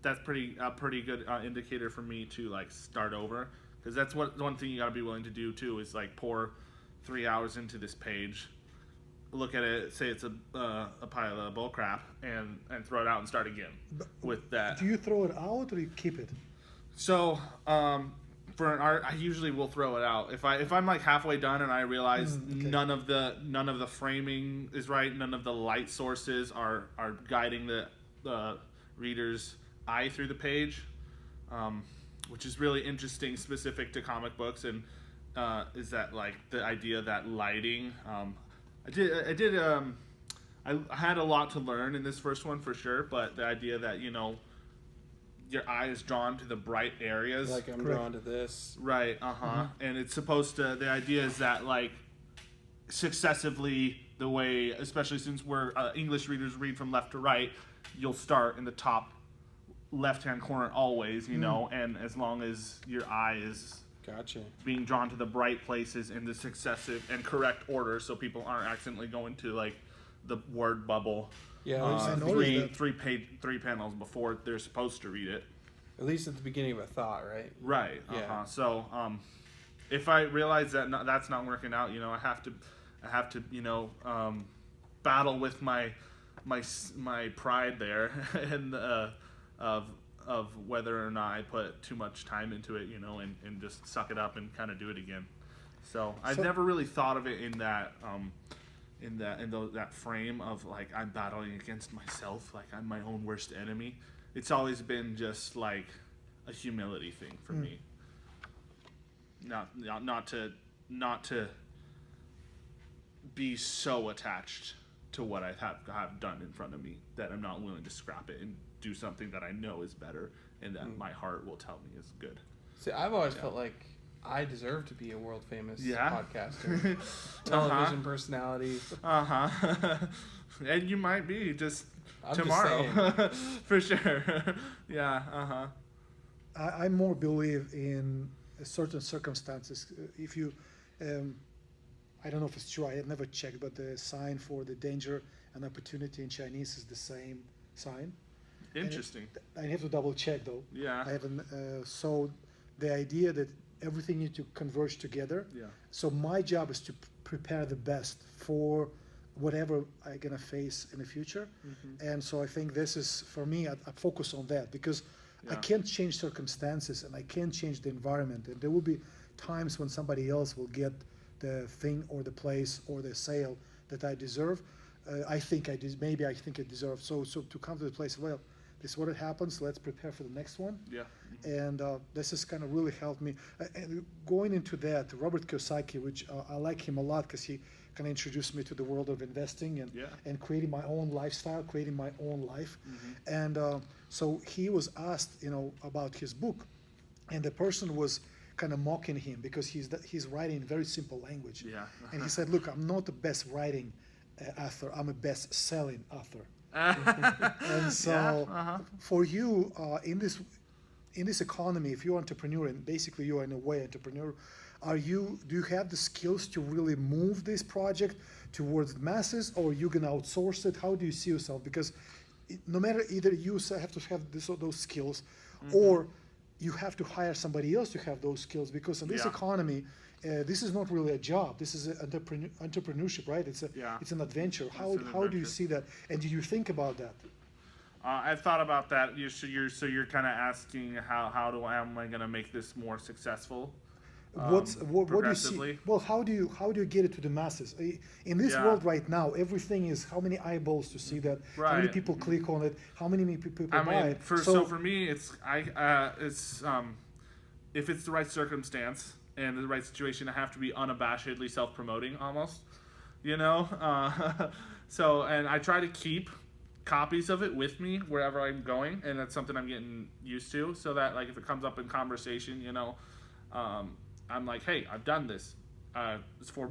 that's a pretty good indicator for me to like start over, because that's one thing you got to be willing to do too, is like pour 3 hours into this page, look at it, say it's a pile of bull crap, and throw it out and start again with that. Do you throw it out or you keep it? So for an art, I usually will throw it out. If I'm like halfway done and I realize none of the framing is right, none of the light sources are guiding the reader's eye through the page, which is really interesting, specific to comic books, and is that like the idea that lighting. I had a lot to learn in this first one for sure, but the idea that, you know, your eye is drawn to the bright areas. Like I'm drawn to this. Right, And it's supposed to, the idea is that like successively, the way, especially since we're English readers read from left to right, you'll start in the top left-hand corner always, you know, and as long as your eye is being drawn to the bright places in the successive and correct order, so people aren't accidentally going to like the word bubble three panels before they're supposed to read it. At least at the beginning of a thought, right? Right. Yeah. So if I realize that that's not working out, you know, I have to you know, battle with my pride there and of whether or not I put too much time into it, you know, and just suck it up and kind of do it again. So I've never really thought of it in that that frame of like I'm battling against myself, like I'm my own worst enemy. It's always been just like a humility thing for me. Not to be so attached to what I have done in front of me that I'm not willing to scrap it and do something that I know is better and that my heart will tell me is good. See, I've always felt like I deserve to be a world famous podcaster, television personality. And you might be just I'm tomorrow, just for sure. I more believe in certain circumstances. If you, I don't know if it's true. I have never checked, but the sign for the danger and opportunity in Chinese is the same sign. Interesting. I have to double check though. Yeah. I haven't. So the idea that everything needs to converge together. Yeah. So my job is to prepare the best for whatever I'm gonna face in the future. And so I think this is, for me, I focus on that because I Yeah. can't change circumstances and I can't change the environment. And there will be times when somebody else will get the thing or the place or the sale that I deserve. I think I did. Maybe I think I deserve. So to come to the place, well, this is what it happens. Let's prepare for the next one. Yeah. And this has kind of really helped me. And going into that, Robert Kiyosaki, which I like him a lot because he kind of introduced me to the world of investing and Yeah. and creating my own lifestyle, creating my own life. And so he was asked, about his book, and the person was kind of mocking him because he's writing in very simple language. Yeah. And he said, "Look, I'm not the best writing author. I'm a best-selling author." And so for you in this economy, if you're an entrepreneur and basically you're in a way entrepreneur, do you have the skills to really move this project towards the masses, or are you gonna outsource it? How do you see yourself? Because no matter, either you have to have those skills, or you have to hire somebody else to have those skills, because in this Yeah. economy, this is not really a job. This is entrepreneurship, right? It's Yeah. it's an adventure. How an do you adventure. see that? And do you think about that? I've thought about that. You're kind of asking am I going to make this more successful? What do you see? Progressively? Well, how do you get it to the masses? In this Yeah. world right now, everything is how many eyeballs to see that, how many Right. people click on it, how many people I buy mean, it. so for me, it's if it's the right circumstance and the right situation, I have to be unabashedly self-promoting almost, So, and I try to keep copies of it with me wherever I'm going, and that's something I'm getting used to, so that like if it comes up in conversation, I'm like, hey, I've done this. It's $4.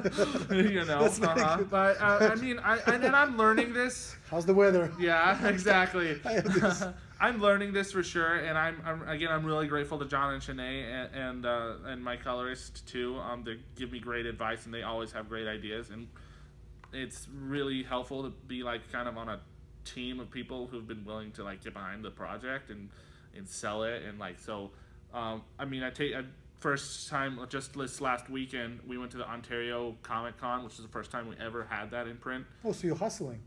That's very good. But I mean, I'm learning this. How's the weather? Yeah, exactly. I have this. I'm learning this for sure, and I'm really grateful to John and Shanae and my colorist too. They give me great advice, and they always have great ideas, and it's really helpful to be like kind of on a team of people who've been willing to like get behind the project and sell it, and like so. First time, just this last weekend, we went to the Ontario Comic Con, which is the first time we ever had that in print. Oh, so you're hustling.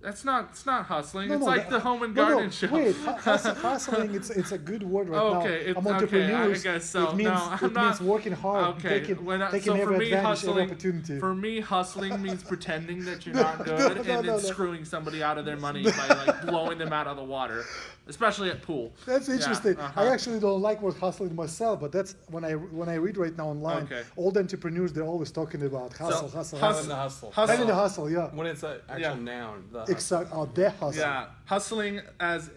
It's not hustling. No, it's no, like the home and garden show. Wait, hustling. It's a good word right now. Okay, I'm okay, entrepreneurs. I guess so. It means, No, I'm it not- means working hard, Okay, taking so for every me, advantage, every hustling. opportunity. For me, hustling means pretending that you're No, not good no, and no, then no. screwing somebody out of their money by like blowing them out of the water, especially at pool. That's Yeah, interesting. uh-huh. I actually don't like word hustling myself, but that's when I read right now online. Okay. All the entrepreneurs, they're always talking about hustle. Having the hustle. Having the hustle, yeah. When it's an actual Yeah. noun. The hustle. Exactly. Oh, their hustle. Yeah, hustling as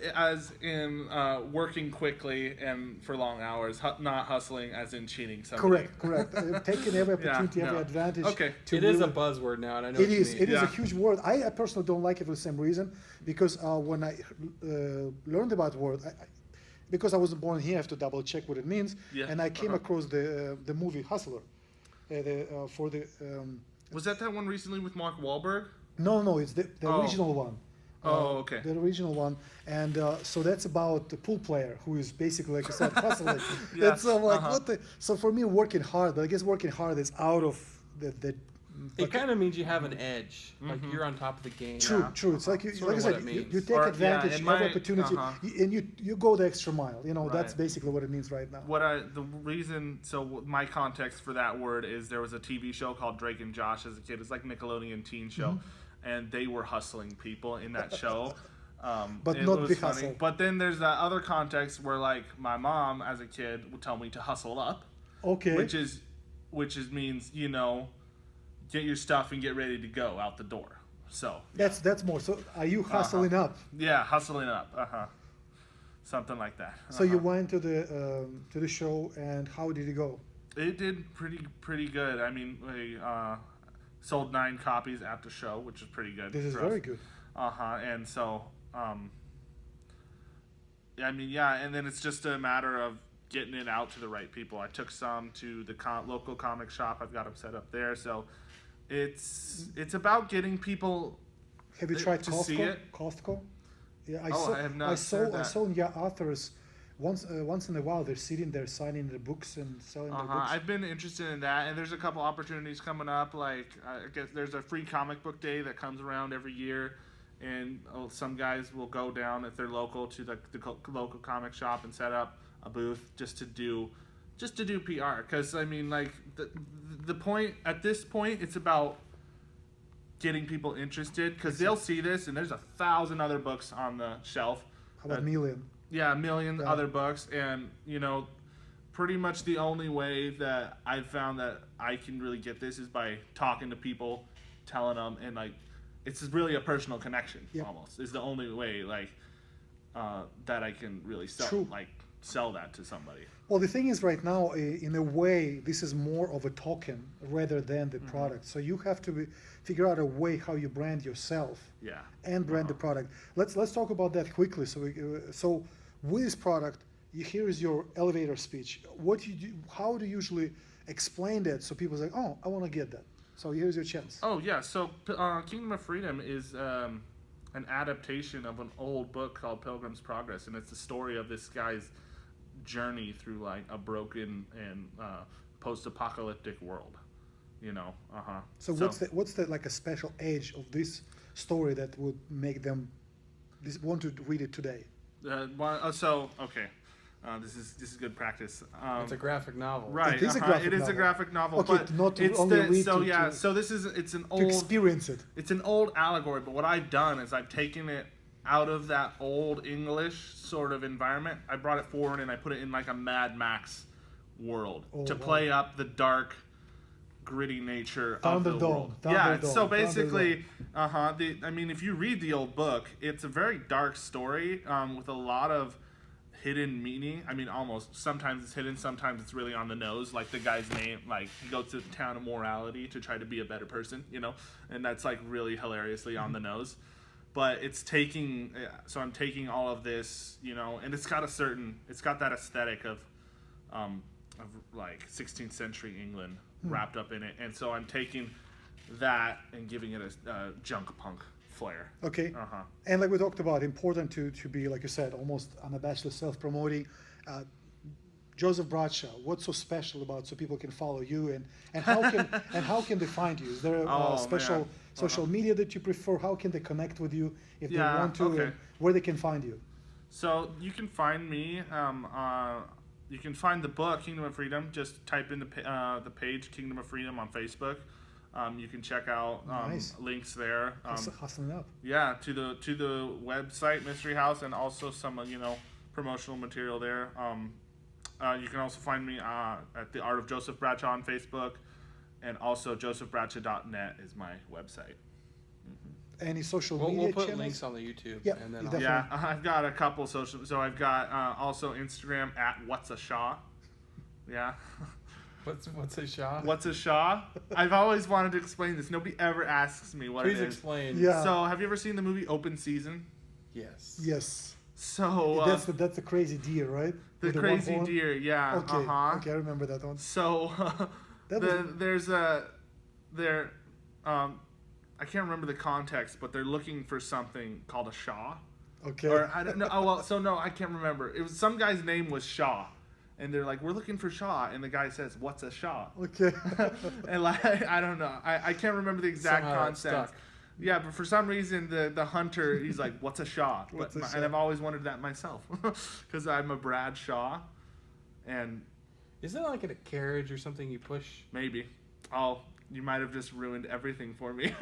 in working quickly and for long hours, not hustling as in cheating somebody. Correct. Taking every Yeah, opportunity, every no. advantage. Okay. To It is a really- buzzword now, and I know It what you is. mean. It is a Yeah. huge word. I personally don't like it for the same reason, because when I learned about word, because I wasn't born here, I have to double check what it means. Yeah, And I came uh-huh. across the movie Hustler. Was that one recently with Mark Wahlberg? No, it's the Oh. original one. Oh, okay. The original one, and so that's about the pool player who is basically, like I said, hustling. Yeah, And so I'm like, uh-huh. what the? So for me, working hard, but I guess working hard is out of the. It kind of means you have an edge, like you're on top of the game. True, Yeah. true. It's like you, Sorta like I what said, it you means. take Or, yeah, advantage in of my- opportunity, and you go the extra mile. That's Right. basically what it means right now. The reason, so my context for that word is there was a TV show called Drake and Josh as a kid. It's like Nickelodeon teen show, Mm-hmm. and they were hustling people in that show. But it not was the funny. hustle. But then there's that other context where like my mom as a kid would tell me to hustle up, Okay. which means get your stuff and get ready to go out the door. So That's more. So are you hustling up? yeah, hustling up, something like that. So you went to the show, and how did it go? It did pretty good. I mean, we sold 9 copies at the show, which is pretty good. This is for very us. good. And so, I mean, yeah, and then it's just a matter of getting it out to the right people. I took some to the local comic shop. I've got them set up there. So it's about getting people. Have you tried to Costco? see it. Costco? Yeah, I have not I saw heard that. in your authors once in a while they're sitting there signing their books and selling their books. I've been interested in that, and there's a couple opportunities coming up. Like I guess there's a free comic book day that comes around every year, and some guys will go down if they're local to the local comic shop and set up a booth just to do PR. Because I mean, like the point at this point, it's about getting people interested because they'll see this and there's 1,000 other books on the shelf. How about million? Yeah, a million other books, and pretty much the only way that I've found that I can really get this is by talking to people, telling them, and like it's really a personal connection. Almost is the only way that I can really sell that to somebody. Well, the thing is, right now, in a way, this is more of a token rather than the product. So you have to figure out a way how you brand yourself. And brand the product. Let's talk about that quickly. So with this product, here is your elevator speech. What you do? How do you usually explain that so people say, "Oh, I want to get that." So here's your chance. Oh yeah. So Kingdom of Freedom is an adaptation of an old book called Pilgrim's Progress, and it's the story of this guy's journey through like a broken and post-apocalyptic world. So what's the like a special edge of this story that would make them want to read it today? This is good practice. It's a graphic novel, right? It is a graphic novel. A graphic novel. Okay, but not to it's only the, read so to, yeah. to, So it's an to old experience it. It's an old allegory, but what I've done is I've taken it out of that old English sort of environment. I brought it forward and I put it in like a Mad Max world to play up the dark, gritty nature of the world. So basically, if you read the old book, it's a very dark story with a lot of hidden meaning. I mean, almost sometimes it's hidden, sometimes it's really on the nose. Like the guy's name, like he goes to the town of morality to try to be a better person, and that's like really hilariously on the nose. But it's I'm taking all of this, and it's got that aesthetic of like 16th century England wrapped up in it, and so I'm taking that and giving it a junk punk flair. Okay. And like we talked about, important to be, like you said, almost unabashed self-promoting. Joseph Bradshaw, what's so special about so people can follow you, and how can they find you? Is there a special social media that you prefer? How can they connect with you if they want to? And where they can find you? So you can find me. You can find the book Kingdom of Freedom. Just type in the page Kingdom of Freedom on Facebook. You can check out links there. Hustling up. Yeah, to the website Mystery House, and also some promotional material there. You can also find me at the Art of Joseph Bradshaw on Facebook, and also josephbradshaw.net is my website. Any social media We'll put channels? links on the YouTube. Yeah, and then definitely. Yeah, I've got a couple social. So I've got also Instagram at What's a Shaw. Yeah. What's a Shaw? What's a Shaw? I've always wanted to explain this. Nobody ever asks me what Please it is. explain. Yeah. So have you ever seen the movie Open Season? Yes. Yes. So that's the crazy deer, right? the With the crazy one horn? deer. Yeah. Okay. Okay, I remember that one. So I can't remember the context, but they're looking for something called a Shaw. Okay. Or I don't know. I can't remember. It was some guy's name was Shaw, and they're like, "We're looking for Shaw," and the guy says, "What's a Shaw?" Okay. And like, I don't know. I can't remember the exact Somehow it context. stuck. Yeah, but for some reason the hunter, he's like, "What's a Shaw?" What's a Shaw? And I've always wondered that myself, because I'm a Bradshaw, and Isn't it like in a carriage or something you push? maybe, you might have just ruined everything for me.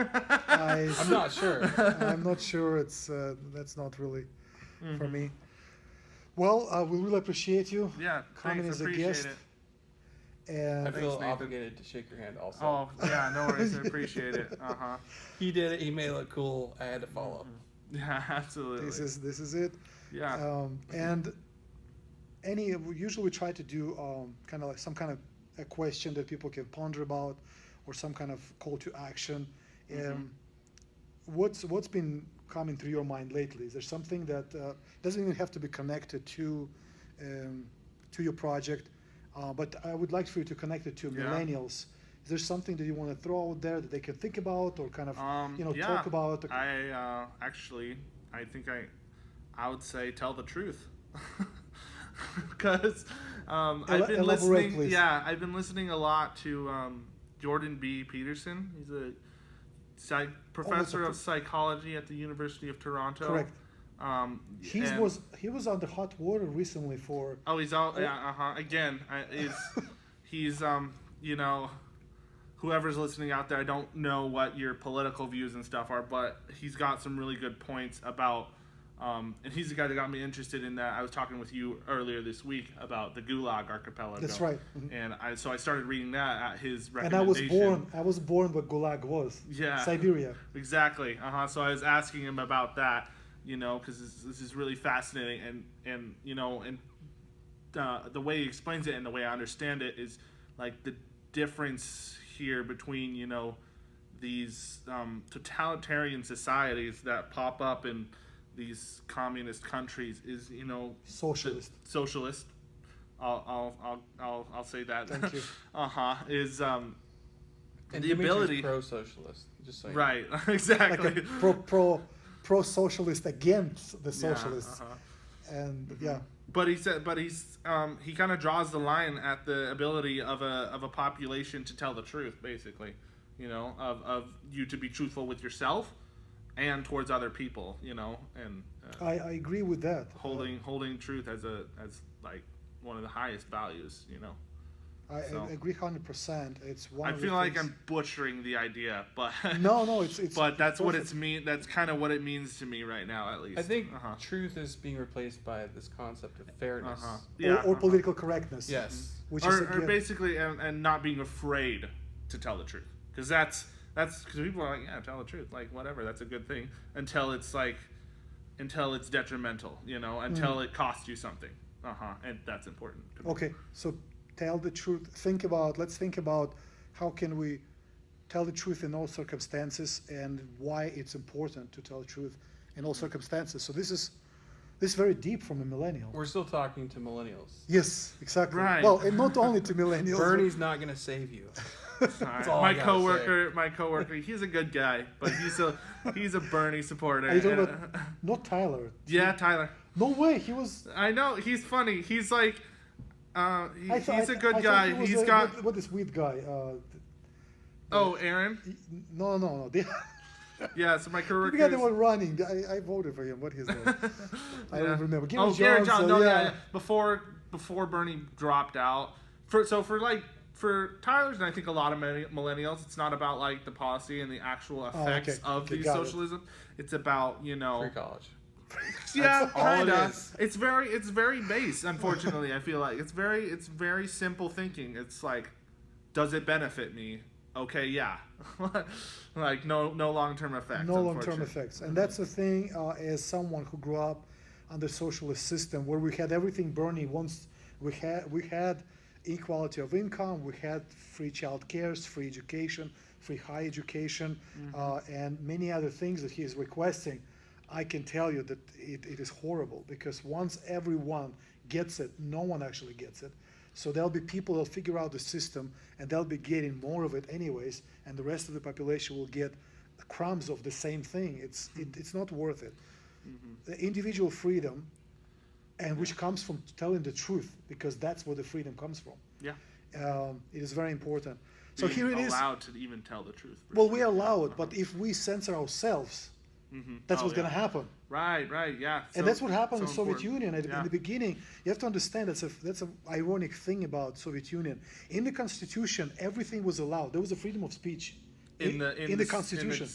I'm not sure. I'm not sure. It's that's not really for me. Well, we really appreciate you Yeah, coming thanks. as a Appreciate guest. it. And I feel Nathan. obligated to shake your hand also. Oh yeah, no worries. I appreciate it. He did it. He made it look cool. I had to follow. Yeah, absolutely. this is it. Yeah. And usually we try to do kind of like some kind of a question that people can ponder about, or some kind of call to action. What's been coming through your mind lately? Is there something that doesn't even have to be connected to your project, but I would like for you to connect it to millennials. Is there something that you want to throw out there that they can think about, or kind of talk about? I think I would say tell the truth. because I've been Elaborate, listening. please. Yeah, I've been listening a lot to Jordan B. Peterson. He's a professor of psychology at the University of Toronto. Correct. He And- was under hot water recently for. Oh, he's all Again, he's whoever's listening out there, I don't know what your political views and stuff are, but he's got some really good points about. And he's the guy that got me interested in that. I was talking with you earlier this week about the Gulag Archipelago. That's right. And so I started reading that at his And I recommendation. was born where Gulag was. Yeah. Siberia. Exactly. So I was asking him about that, because this is really fascinating, and the way he explains it and the way I understand it is like the difference here between these totalitarian societies that pop up in these communist countries is Socialist. Socialist. I'll say that. Thank you. Is And the Dimitri's ability pro-socialist. Just so you know. right exactly. Like a pro socialist against the socialists. And yeah. But he kind of draws the line at the ability of a population to tell the truth, basically, of you to be truthful with yourself and towards other people, and I agree with that. holding truth as like one of the highest values, I agree 100%. It's one. I of the feel like things- I'm butchering the idea, but No, it's. but that's what perfect. That's kind of what it means to me right now, at least. I think truth is being replaced by this concept of fairness. Or political correctness. Yes. Which or is again, basically and not being afraid to tell the truth, because that's because people are like, yeah, tell the truth, like whatever, that's a good thing, until it's detrimental, until it costs you something, and that's important to me. okay. So tell the truth. Let's think about how can we tell the truth in all circumstances and why it's important to tell the truth in all circumstances. So this is very deep from a millennial. We're still talking to millennials. Yes, exactly. Right. Well, and not only to millennials. Bernie's not going to save you. Alright. all I gotta My coworker, he's a good guy, but he's a Bernie supporter. Are you talking and, about not Tyler? yeah, Tyler. No way. He was. I know, he's funny. He's like, he's a good I guy. thought he He's was got. what is weird guy? Aaron. No. Yeah, so my The coworker. guy that was running. I voted for him. What his name? I don't remember. Garrett Johnson. so No, yeah. yeah. Before Bernie dropped out. For Tyler's and I think a lot of millennials, it's not about like the policy and the actual effects of Okay, the got it. socialism. It's about Free college. yeah, That's all it kinda. is. It's very base. Unfortunately, I feel like it's very simple thinking. It's like, does it benefit me? Okay, yeah. Like no long-term effects. No long-term unfortunately. effects. And that's the thing, as someone who grew up under socialist system where we had everything Bernie wants. We had equality of income, we had free child cares, free education, free high education, and many other things that he is requesting. I can tell you that it is horrible, because once everyone gets it, no one actually gets it. So there'll be people that'll figure out the system, and they'll be getting more of it anyways, and the rest of the population will get crumbs of the same thing. It's not worth it. The individual freedom, and which comes from telling the truth, because that's where the freedom comes from. Yeah. It is very important. So Being here it is. allowed to even tell the truth. Well, we allow it, but if we censor ourselves, that's what's going to happen. Right, yeah. And that's what happened in so Soviet important. Union. Yeah. In the beginning, you have to understand that's an ironic thing about Soviet Union. In the Constitution, everything was allowed. There was a freedom of speech in the Constitution.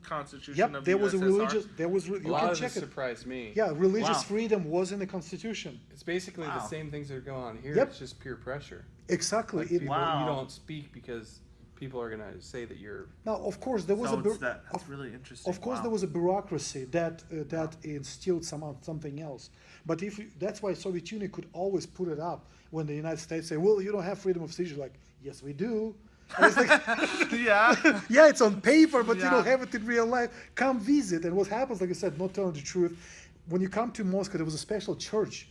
Constitution Yep, of there the was a USSR. religious. A You lot can of check this it. surprised me. Yeah, religious Wow. freedom was in the Constitution. It's basically Wow. the same things that are going on here. Yep. It's just peer pressure. Exactly. Like It- people, Wow. you don't speak because people are going to say that you're... Now, of course, there was So a. it's that's really interesting. Of course, Wow. there was a bureaucracy that instilled something else. But that's why Soviet Union could always put it up when the United States say, "Well, you don't have freedom of speech." Like, yes, we do. And it's like, yeah. yeah, it's on paper, but you Yeah. don't have it in real life. Come visit. And what happens, like I said, not telling the truth. When you come to Moscow, there was a special church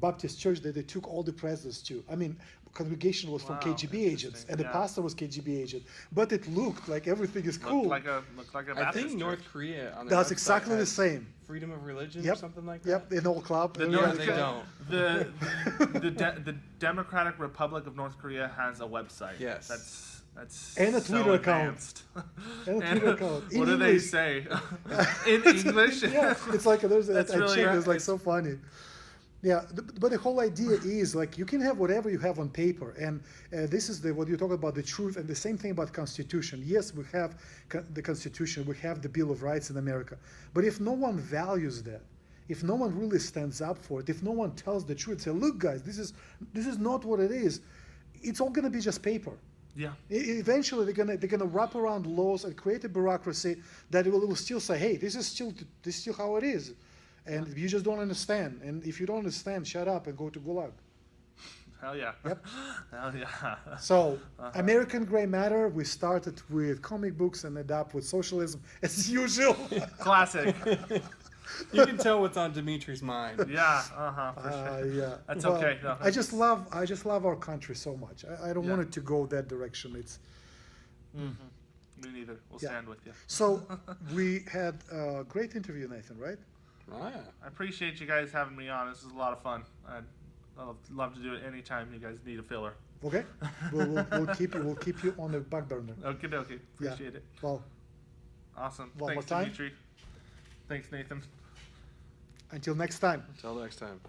Baptist church that they took all the presidents to. I mean, congregation was from Wow, KGB agents, interesting. and the Yeah. pastor was KGB agent. But it looked like everything is cool. Looked like a I Baptist think North church. Korea on their That's website exactly the has same. freedom of religion or Yep. something like Yep, that. in all club. The, Yeah, North they Korea- don't. the Democratic Republic of North Korea has a website. Yes. That's And a so Twitter account. advanced. And a Twitter account. In What do they English. say? In English? Yeah, it's like there's That's I really checked, right. it's like so funny. Yeah, but the whole idea is like you can have whatever you have on paper, and this is what you talk about, the truth, and the same thing about Constitution. Yes, we have the Constitution, we have the Bill of Rights in America, but if no one values that, if no one really stands up for it, if no one tells the truth, say, look, guys, this is not what it is, it's all gonna be just paper. Yeah. Eventually, they're gonna wrap around laws and create a bureaucracy that will still say, "Hey, this is still how it is," and you just don't understand. And if you don't understand, shut up and go to Gulag. Hell yeah. Yep. Hell yeah. So, American Gray Matter. We started with comic books and adapt with socialism as usual. Classic. You can tell what's on Dimitri's mind. Yeah. For sure. Yeah, That's Well, okay. No, I just love our country so much. I don't Yeah. want it to go that direction. It's Me neither. We'll Yeah. stand with you. so. We had a great interview, Nathan. Right? Ah, I appreciate you guys having me on. This is a lot of fun. I'd love to do it anytime you guys need a filler. Okay. We'll keep you on the back burner. Okay, dokie. Yeah. Appreciate it. Well, Awesome. One Thanks, more time? Dimitri. Thanks, Nathan. until next time. until next time.